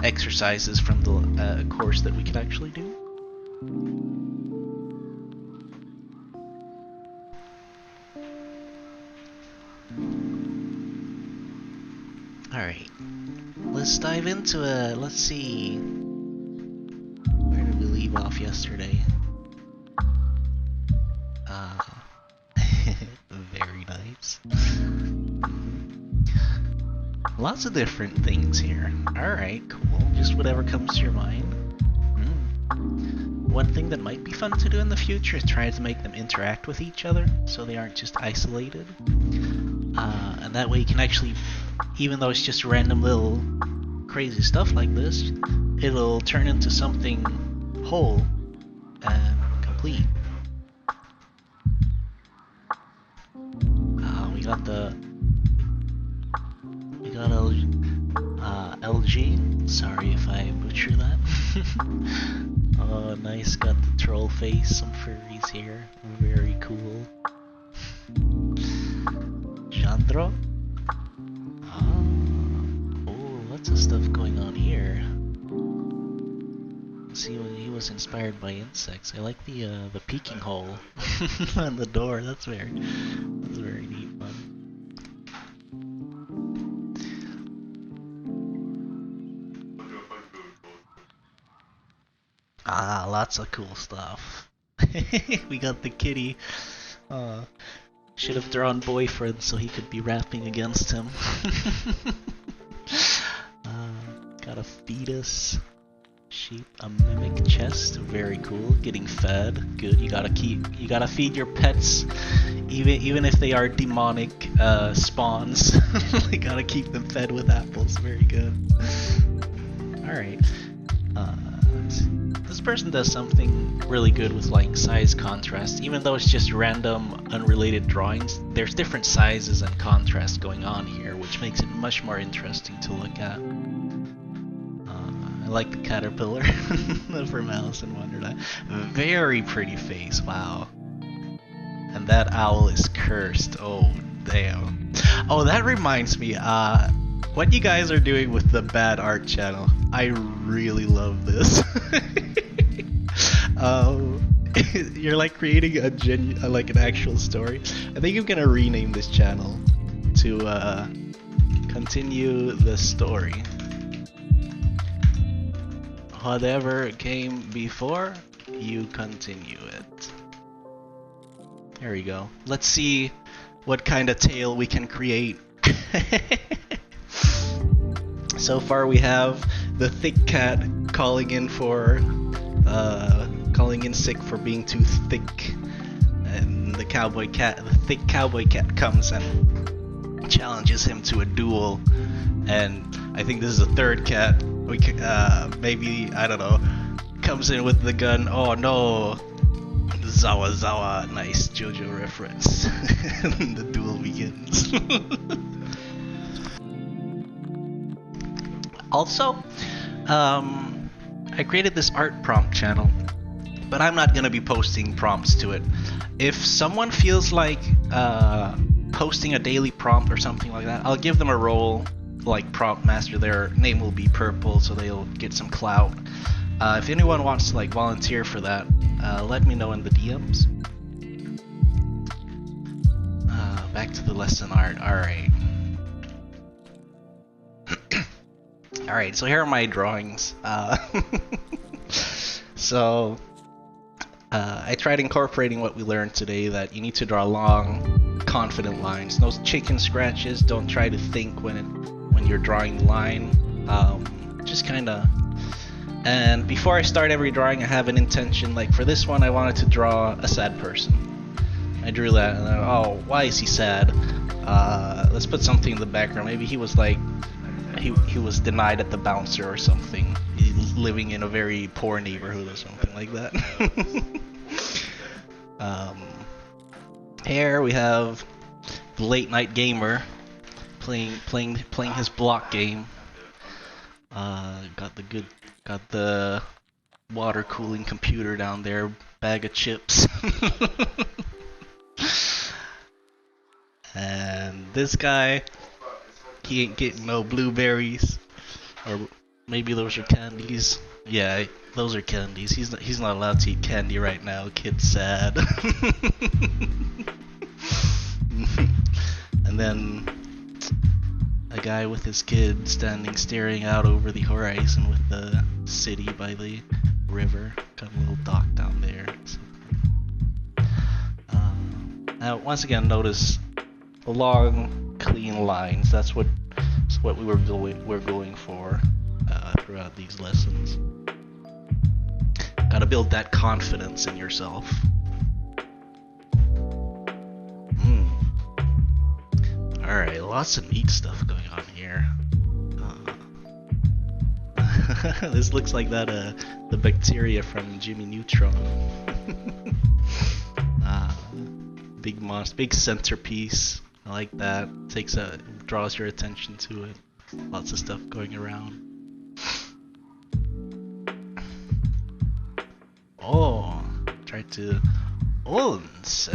exercises from the course that we can actually do. Alright, let's dive into it. Let's see. Where did we leave off yesterday? Very nice. Lots of different things here. Alright, cool. Just whatever comes to your mind. One thing that might be fun to do in the future is try to make them interact with each other so they aren't just isolated. And that way you can actually, even though it's just random little crazy stuff like this, it'll turn into something whole and complete. We got LG. Sorry if I butcher that. Oh, nice. Got the troll face. Some furries here. Very cool. Chandro. Oh, lots of stuff going on here. See, he was inspired by insects. I like the peeking hole on the door. That's very neat fun. Lots of cool stuff. We got the kitty. Should have drawn boyfriend so he could be rapping against him. Got a fetus. Sheep, a mimic chest, very cool. Getting fed, good. You gotta feed your pets, even if they are demonic spawns. You gotta keep them fed with apples. Very good. All right. This person does something really good with like size contrast. Even though it's just random, unrelated drawings, there's different sizes and contrast going on here, which makes it much more interesting to look at. I like the caterpillar from Alice in Wonderland. Very pretty face, wow. And that owl is cursed. Oh, damn. Oh, that reminds me, what you guys are doing with the bad art channel, I really love this. You're like creating a like an actual story. I think I'm gonna rename this channel to continue the story. Whatever came before, you continue it. There we go. Let's see what kind of tale we can create. So far we have the thick cat calling in sick for being too thick, and the thick cowboy cat comes and challenges him to a duel, and I think this is the third cat. We can, maybe, I don't know, comes in with the gun. Oh no, Zawa Zawa, nice JoJo reference. The duel begins. Also, I created this art prompt channel, but I'm not gonna be posting prompts to it. If someone feels like posting a daily prompt or something like that, I'll give them a role like prompt master. Their name will be purple, so they'll get some clout. If anyone wants to like volunteer for that, let me know in the DMs. Back to the lesson art. Alright. Alright, so here are my drawings. So I tried incorporating what we learned today, that you need to draw long, confident lines. No chicken scratches. Don't try to think when you're drawing the line. Just kinda. And before I start every drawing, I have an intention. Like for this one, I wanted to draw a sad person. I drew that, and then, oh, why is he sad? Let's put something in the background. Maybe he was like, he was denied at the bouncer or something. He's living in a very poor neighborhood or something like that. Here we have the late night gamer playing his block game. Got Got the water cooling computer down there, bag of chips. And this guy, he ain't getting no blueberries, or maybe those are candies. Yeah, those are candies. He's not allowed to eat candy right now. Kid's sad. And then a guy with his kid standing staring out over the horizon with the city by the river. Got a little dock down there. So, now once again, notice the long, clean lines. That's what we're going for throughout these lessons. Gotta build that confidence in yourself. Alright, lots of neat stuff going on here. This looks like that the bacteria from Jimmy Neutron. Big monster, big centerpiece. I like that. Draws your attention to it. Lots of stuff going around. Oh, try to Odense.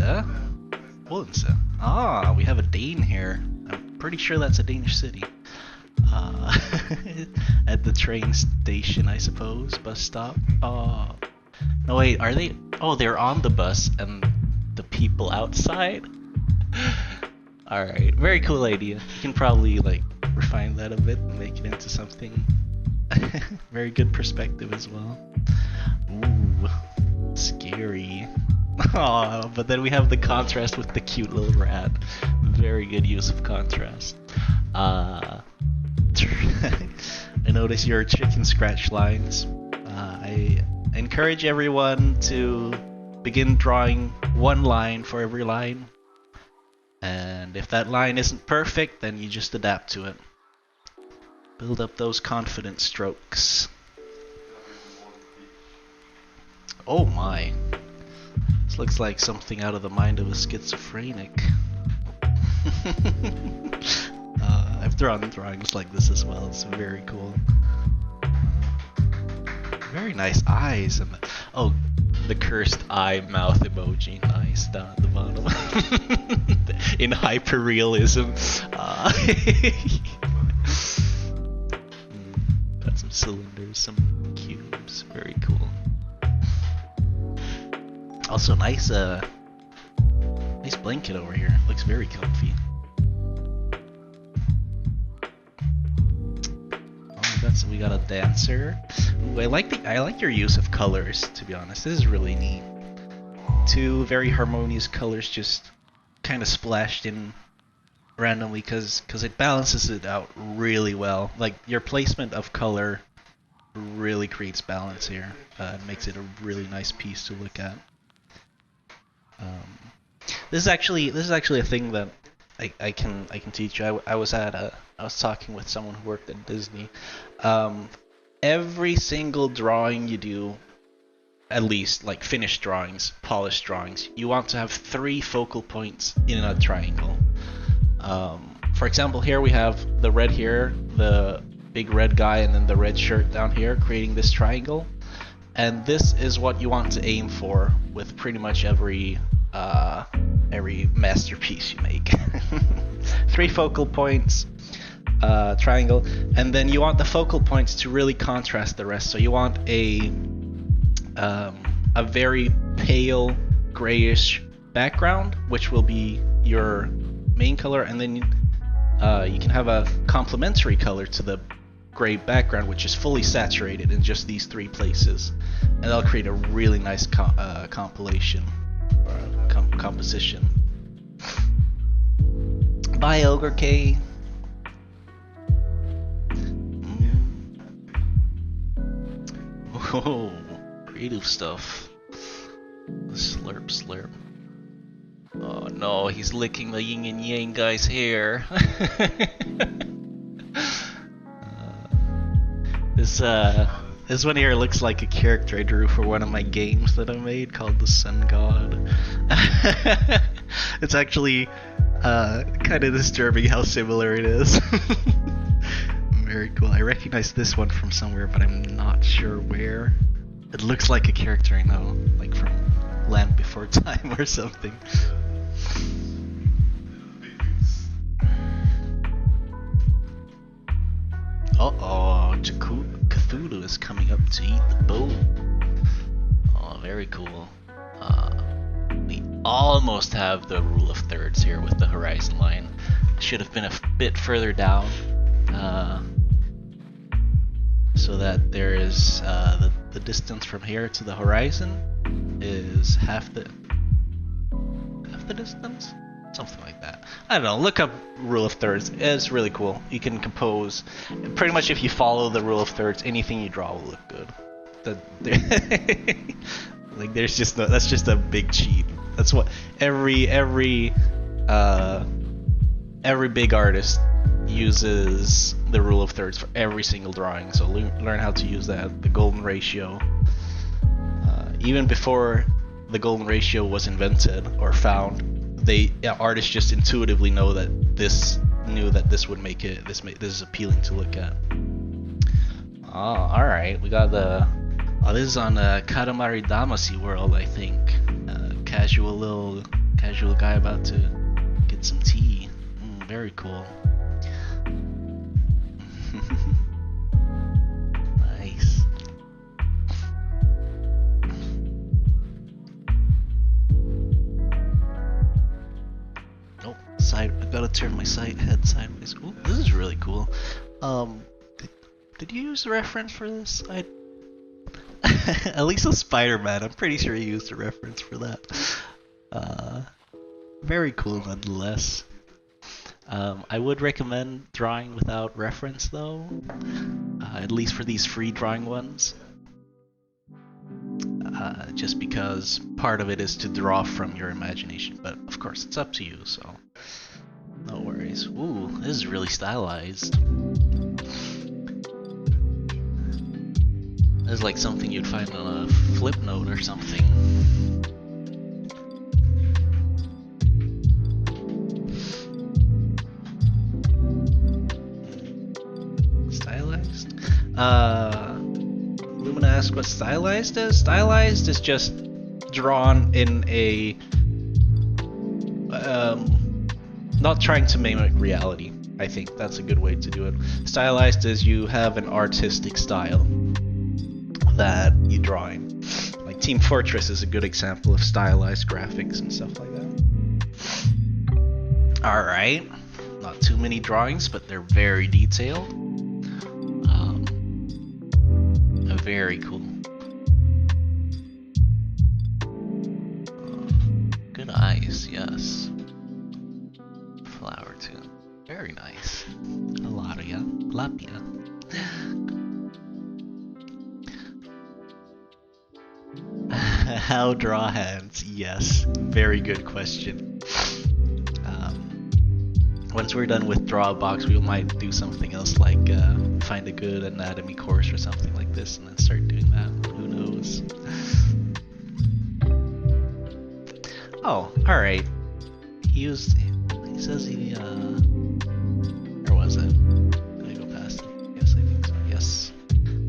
Ah, we have a Dane here. I'm pretty sure that's a Danish city. At the train station, I suppose. Bus stop. Oh, no wait, are they? Oh, they're on the bus and the people outside. All right, very cool idea. You can probably like refine that a bit and make it into something. Very good perspective as well. Ooh, scary. Oh, but then we have the contrast with the cute little rat. Very good use of contrast. I notice your chicken scratch lines. I encourage everyone to begin drawing one line for every line. And if that line isn't perfect, then you just adapt to it. Build up those confident strokes. Oh my. This looks like something out of the mind of a schizophrenic. I've drawn drawings like this as well. It's very cool. Very nice eyes. And the cursed eye mouth emoji. Nice down at the bottom. In hyper-realism. Got some cylinders, some cubes. Very cool. Also, nice blanket over here. Looks very comfy. Oh, we got a dancer. Ooh, I like your use of colors. To be honest, this is really neat. Two very harmonious colors just kind of splashed in randomly because it balances it out really well. Like your placement of color really creates balance here. It makes it a really nice piece to look at. This is actually a thing that I can teach you. I was talking with someone who worked at Disney. Every single drawing you do, at least like finished drawings, polished drawings, you want to have 3 focal points in a triangle. For example, here we have the red here, the big red guy, and then the red shirt down here, creating this triangle. And this is what you want to aim for with pretty much every masterpiece you make. 3 focal points, triangle, and then you want the focal points to really contrast the rest. So you want a very pale grayish background, which will be your main color, and then you can have a complementary color to the gray background, which is fully saturated in just these 3 places, and that'll create a really nice compilation or composition. Bye, Ogre K. Oh, creative stuff. Slurp, slurp. Oh no, he's licking the yin and yang guy's hair. This one here looks like a character I drew for one of my games that I made called the Sun God. It's actually kind of disturbing how similar it is. Very cool. I recognize this one from somewhere, but I'm not sure where. It looks like a character I know, like from Land Before Time or something. Uh-oh, Cthulhu is coming up to eat the boat. Oh, very cool. We almost have the rule of thirds here with the horizon line. Should have been a bit further down, so that there is the distance from here to the horizon is half the distance, something like that. I don't know. Look up rule of thirds. It's really cool. You can compose pretty much if you follow the rule of thirds. Anything you draw will look good. Like there's just no, that's just a big cheat. That's what every big artist uses the rule of thirds for every single drawing. So learn how to use that. The golden ratio. Even before the golden ratio was invented or found, artists just intuitively knew that this would make it this is appealing to look at. Oh, all right. We got the. Oh, this is on Katamari Damacy World, I think. Casual guy about to get some tea. Very cool. Nice. Oh, I gotta turn my head sideways. Ooh, this is really cool. Did you use the reference for this? At least with Spider-Man, I'm pretty sure he used a reference for that. Very cool nonetheless. I would recommend drawing without reference though, at least for these free drawing ones. Just because part of it is to draw from your imagination, but of course it's up to you, so no worries. Ooh, this is really stylized. This is like something you'd find on a flip note or something. Stylized? Lumina asked what stylized is? Stylized is just drawn in a... not trying to mimic reality. I think that's a good way to do it. Stylized is you have an artistic style that you draw in. Like Team Fortress is a good example of stylized graphics and stuff like that. Alright, not too many drawings, but they're very detailed. Very cool. Good eyes, yes. Flower too. Very nice. Lapia. How draw hands? Yes, very good question. Once we're done with draw a box, we might do something else like find a good anatomy course or something like this and then start doing that. Who knows? Oh, alright. He says he, where was it? Did I go past it? Yes, I think so. Yes.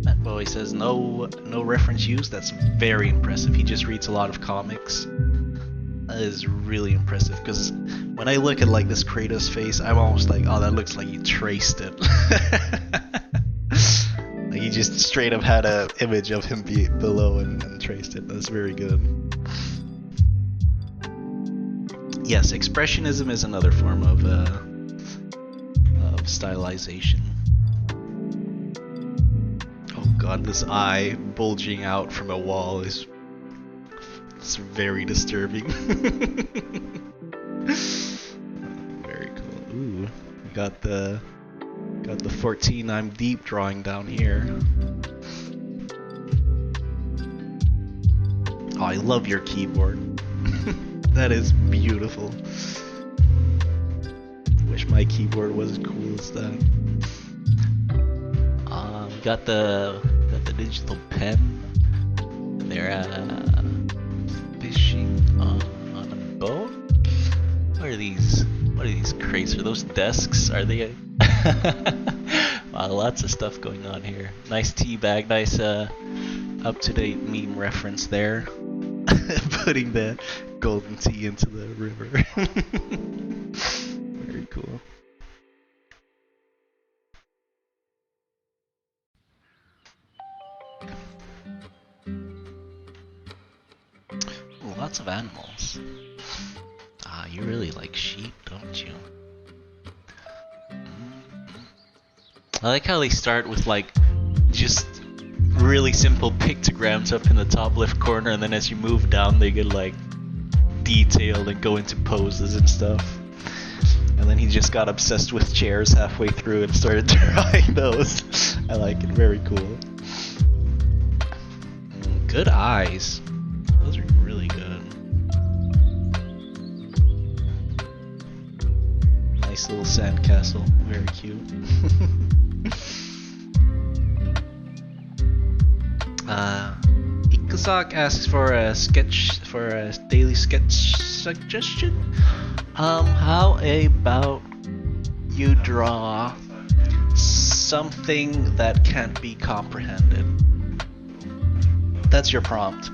Matt Bowie says no reference used. That's very impressive. He just reads a lot of comics. That is really impressive, because when I look at like this Kratos face, I'm almost like, oh, that looks like you traced it. Like you just straight up had an image of him below and traced it. That's very good. Yes, expressionism is another form of stylization. Oh god, this eye bulging out from a wall is very disturbing. Very cool. Ooh, we got the 14 I'm deep drawing down here. Oh, I love your keyboard. That is beautiful. Wish my keyboard was as cool as that. Got the digital pen. They're fishing on a boat. What are these crates? Are those desks? Are they? Wow, lots of stuff going on here. Nice tea bag, nice up-to-date meme reference there. Putting the golden tea into the river. Very cool. Ooh, lots of animals. Ah, you really like sheep, don't you? I like how they start with like just really simple pictograms up in the top left corner, and then as you move down they get like detailed and go into poses and stuff. And then he just got obsessed with chairs halfway through and started drawing those. I like it, very cool. Good eyes. Those are really good. Nice little sandcastle, very cute. Ikazak asks for a daily sketch suggestion. How about you draw something that can't be comprehended? That's your prompt.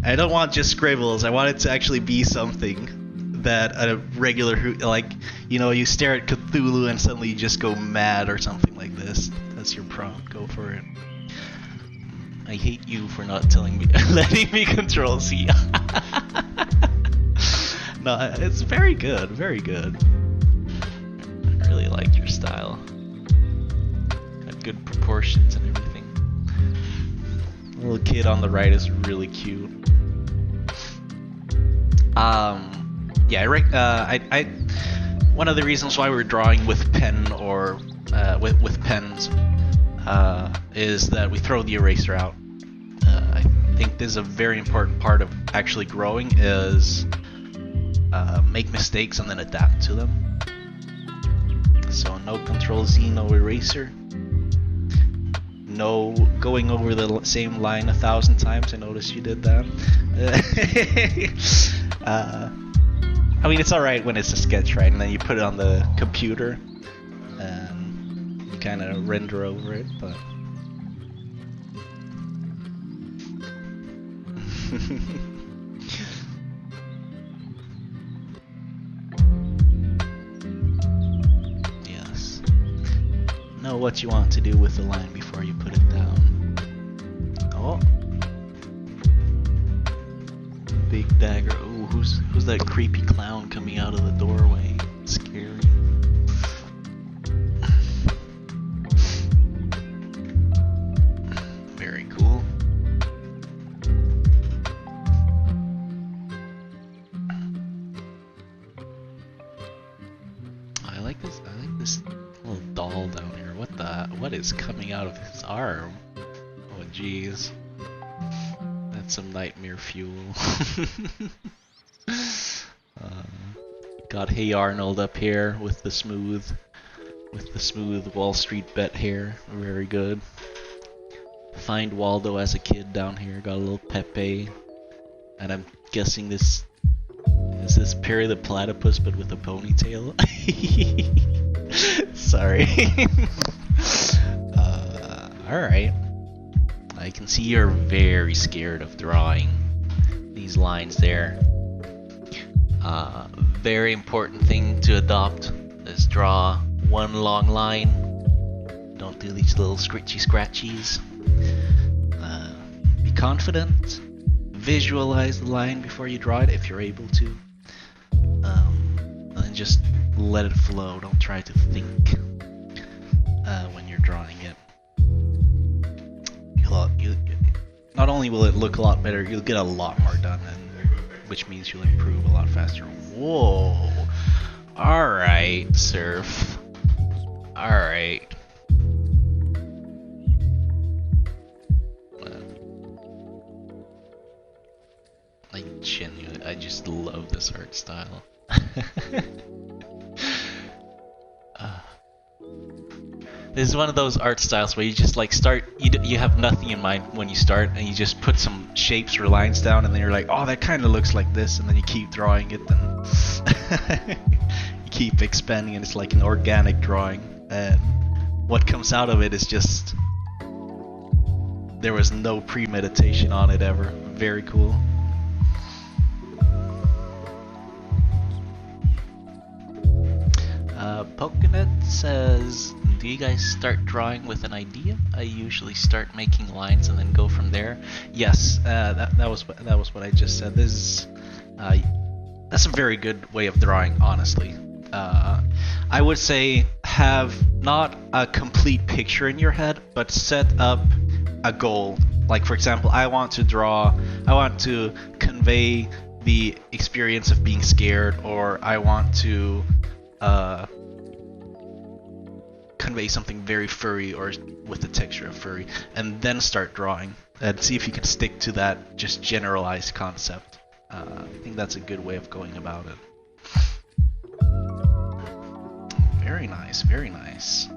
I don't want just scribbles. I want it to actually be something that a regular like, you know, you stare at Cthulhu and suddenly you just go mad or something like this. That's your prompt. Go for it. I hate you for not telling me, letting me control C. No, it's very good, very good. I really like your style. Got good proportions and everything. The little kid on the right is really cute. Yeah, I one of the reasons why we're drawing with pen or with pens is that we throw the eraser out. I think this is a very important part of actually growing is make mistakes and then adapt to them. So no Control Z, no eraser. No going over the same line 1,000 times. I noticed you did that. I mean, it's alright when it's a sketch, right? And then you put it on the computer and you kind of render over it, but... Yes. Know what you want to do with the line before you put it down. Oh. Big dagger. Ooh, who's that creepy clown coming out of the doorway? Scary. Very cool. I like this little doll down here. What is coming out of his arm? Oh jeez. That's some nightmare fuel. Got Hey Arnold up here with the smooth Wall Street bet here. Very good. Find Waldo as a kid down here. Got a little Pepe, and I'm guessing this is this Perry the Platypus, but with a ponytail. Sorry. All right. I can see you're very scared of drawing these lines there. Very important thing to adopt is draw one long line. Don't do these little scritchy scratchies. Be confident. Visualize the line before you draw it if you're able to. And then just let it flow. Don't try to think when you're drawing it. Not only will it look a lot better, you'll get a lot more done, which means you'll improve a lot faster. Whoa! Alright, Surf. Alright. I just love this art style. This is one of those art styles where you just like start, you have nothing in mind when you start, and you just put some shapes or lines down, and then you're like, oh, that kind of looks like this, and then you keep drawing it, and keep expanding, and it's like an organic drawing, and what comes out of it is just, there was no premeditation on it ever. Very cool. Pokenet says, do you guys start drawing with an idea? I usually start making lines and then go from there. Yes, that was what I just said. This is, that's a very good way of drawing, honestly. I would say have not a complete picture in your head, but set up a goal. Like, for example, I want to convey the experience of being scared, or I want to convey something very furry or with the texture of furry, and then start drawing and see if you can stick to that just generalized concept. I think that's a good way of going about it. Very nice, very nice.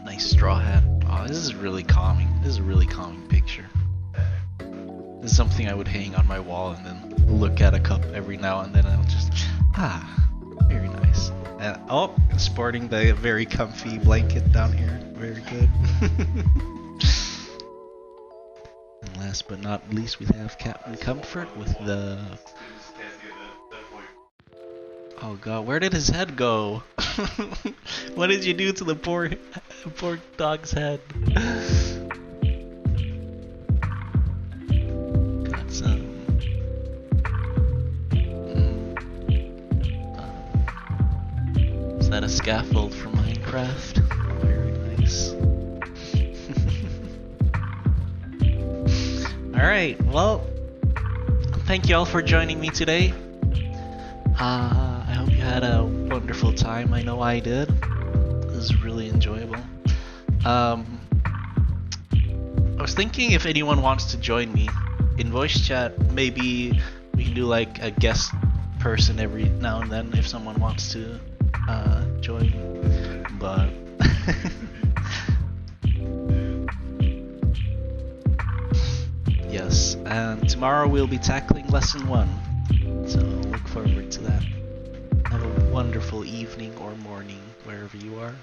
Nice straw hat. Oh, this is really calming. This is a really calming picture. This is something I would hang on my wall and then look at a cup every now and then, and I'll just, very nice. Oh, sporting the very comfy blanket down here. Very good. And last but not least, we have Captain Comfort with the... Oh god, where did his head go? What did you do to the poor dog's head? Got some... Is that a scaffold from Minecraft? Very nice. Alright, well, thank you all for joining me today. I hope you had a wonderful time. I know I did. It was really enjoyable. I was thinking if anyone wants to join me in voice chat, maybe we can do like a guest person every now and then if someone wants to join. But yes, and tomorrow we'll be tackling lesson 1. So look forward to that. Have a wonderful evening or morning wherever you are.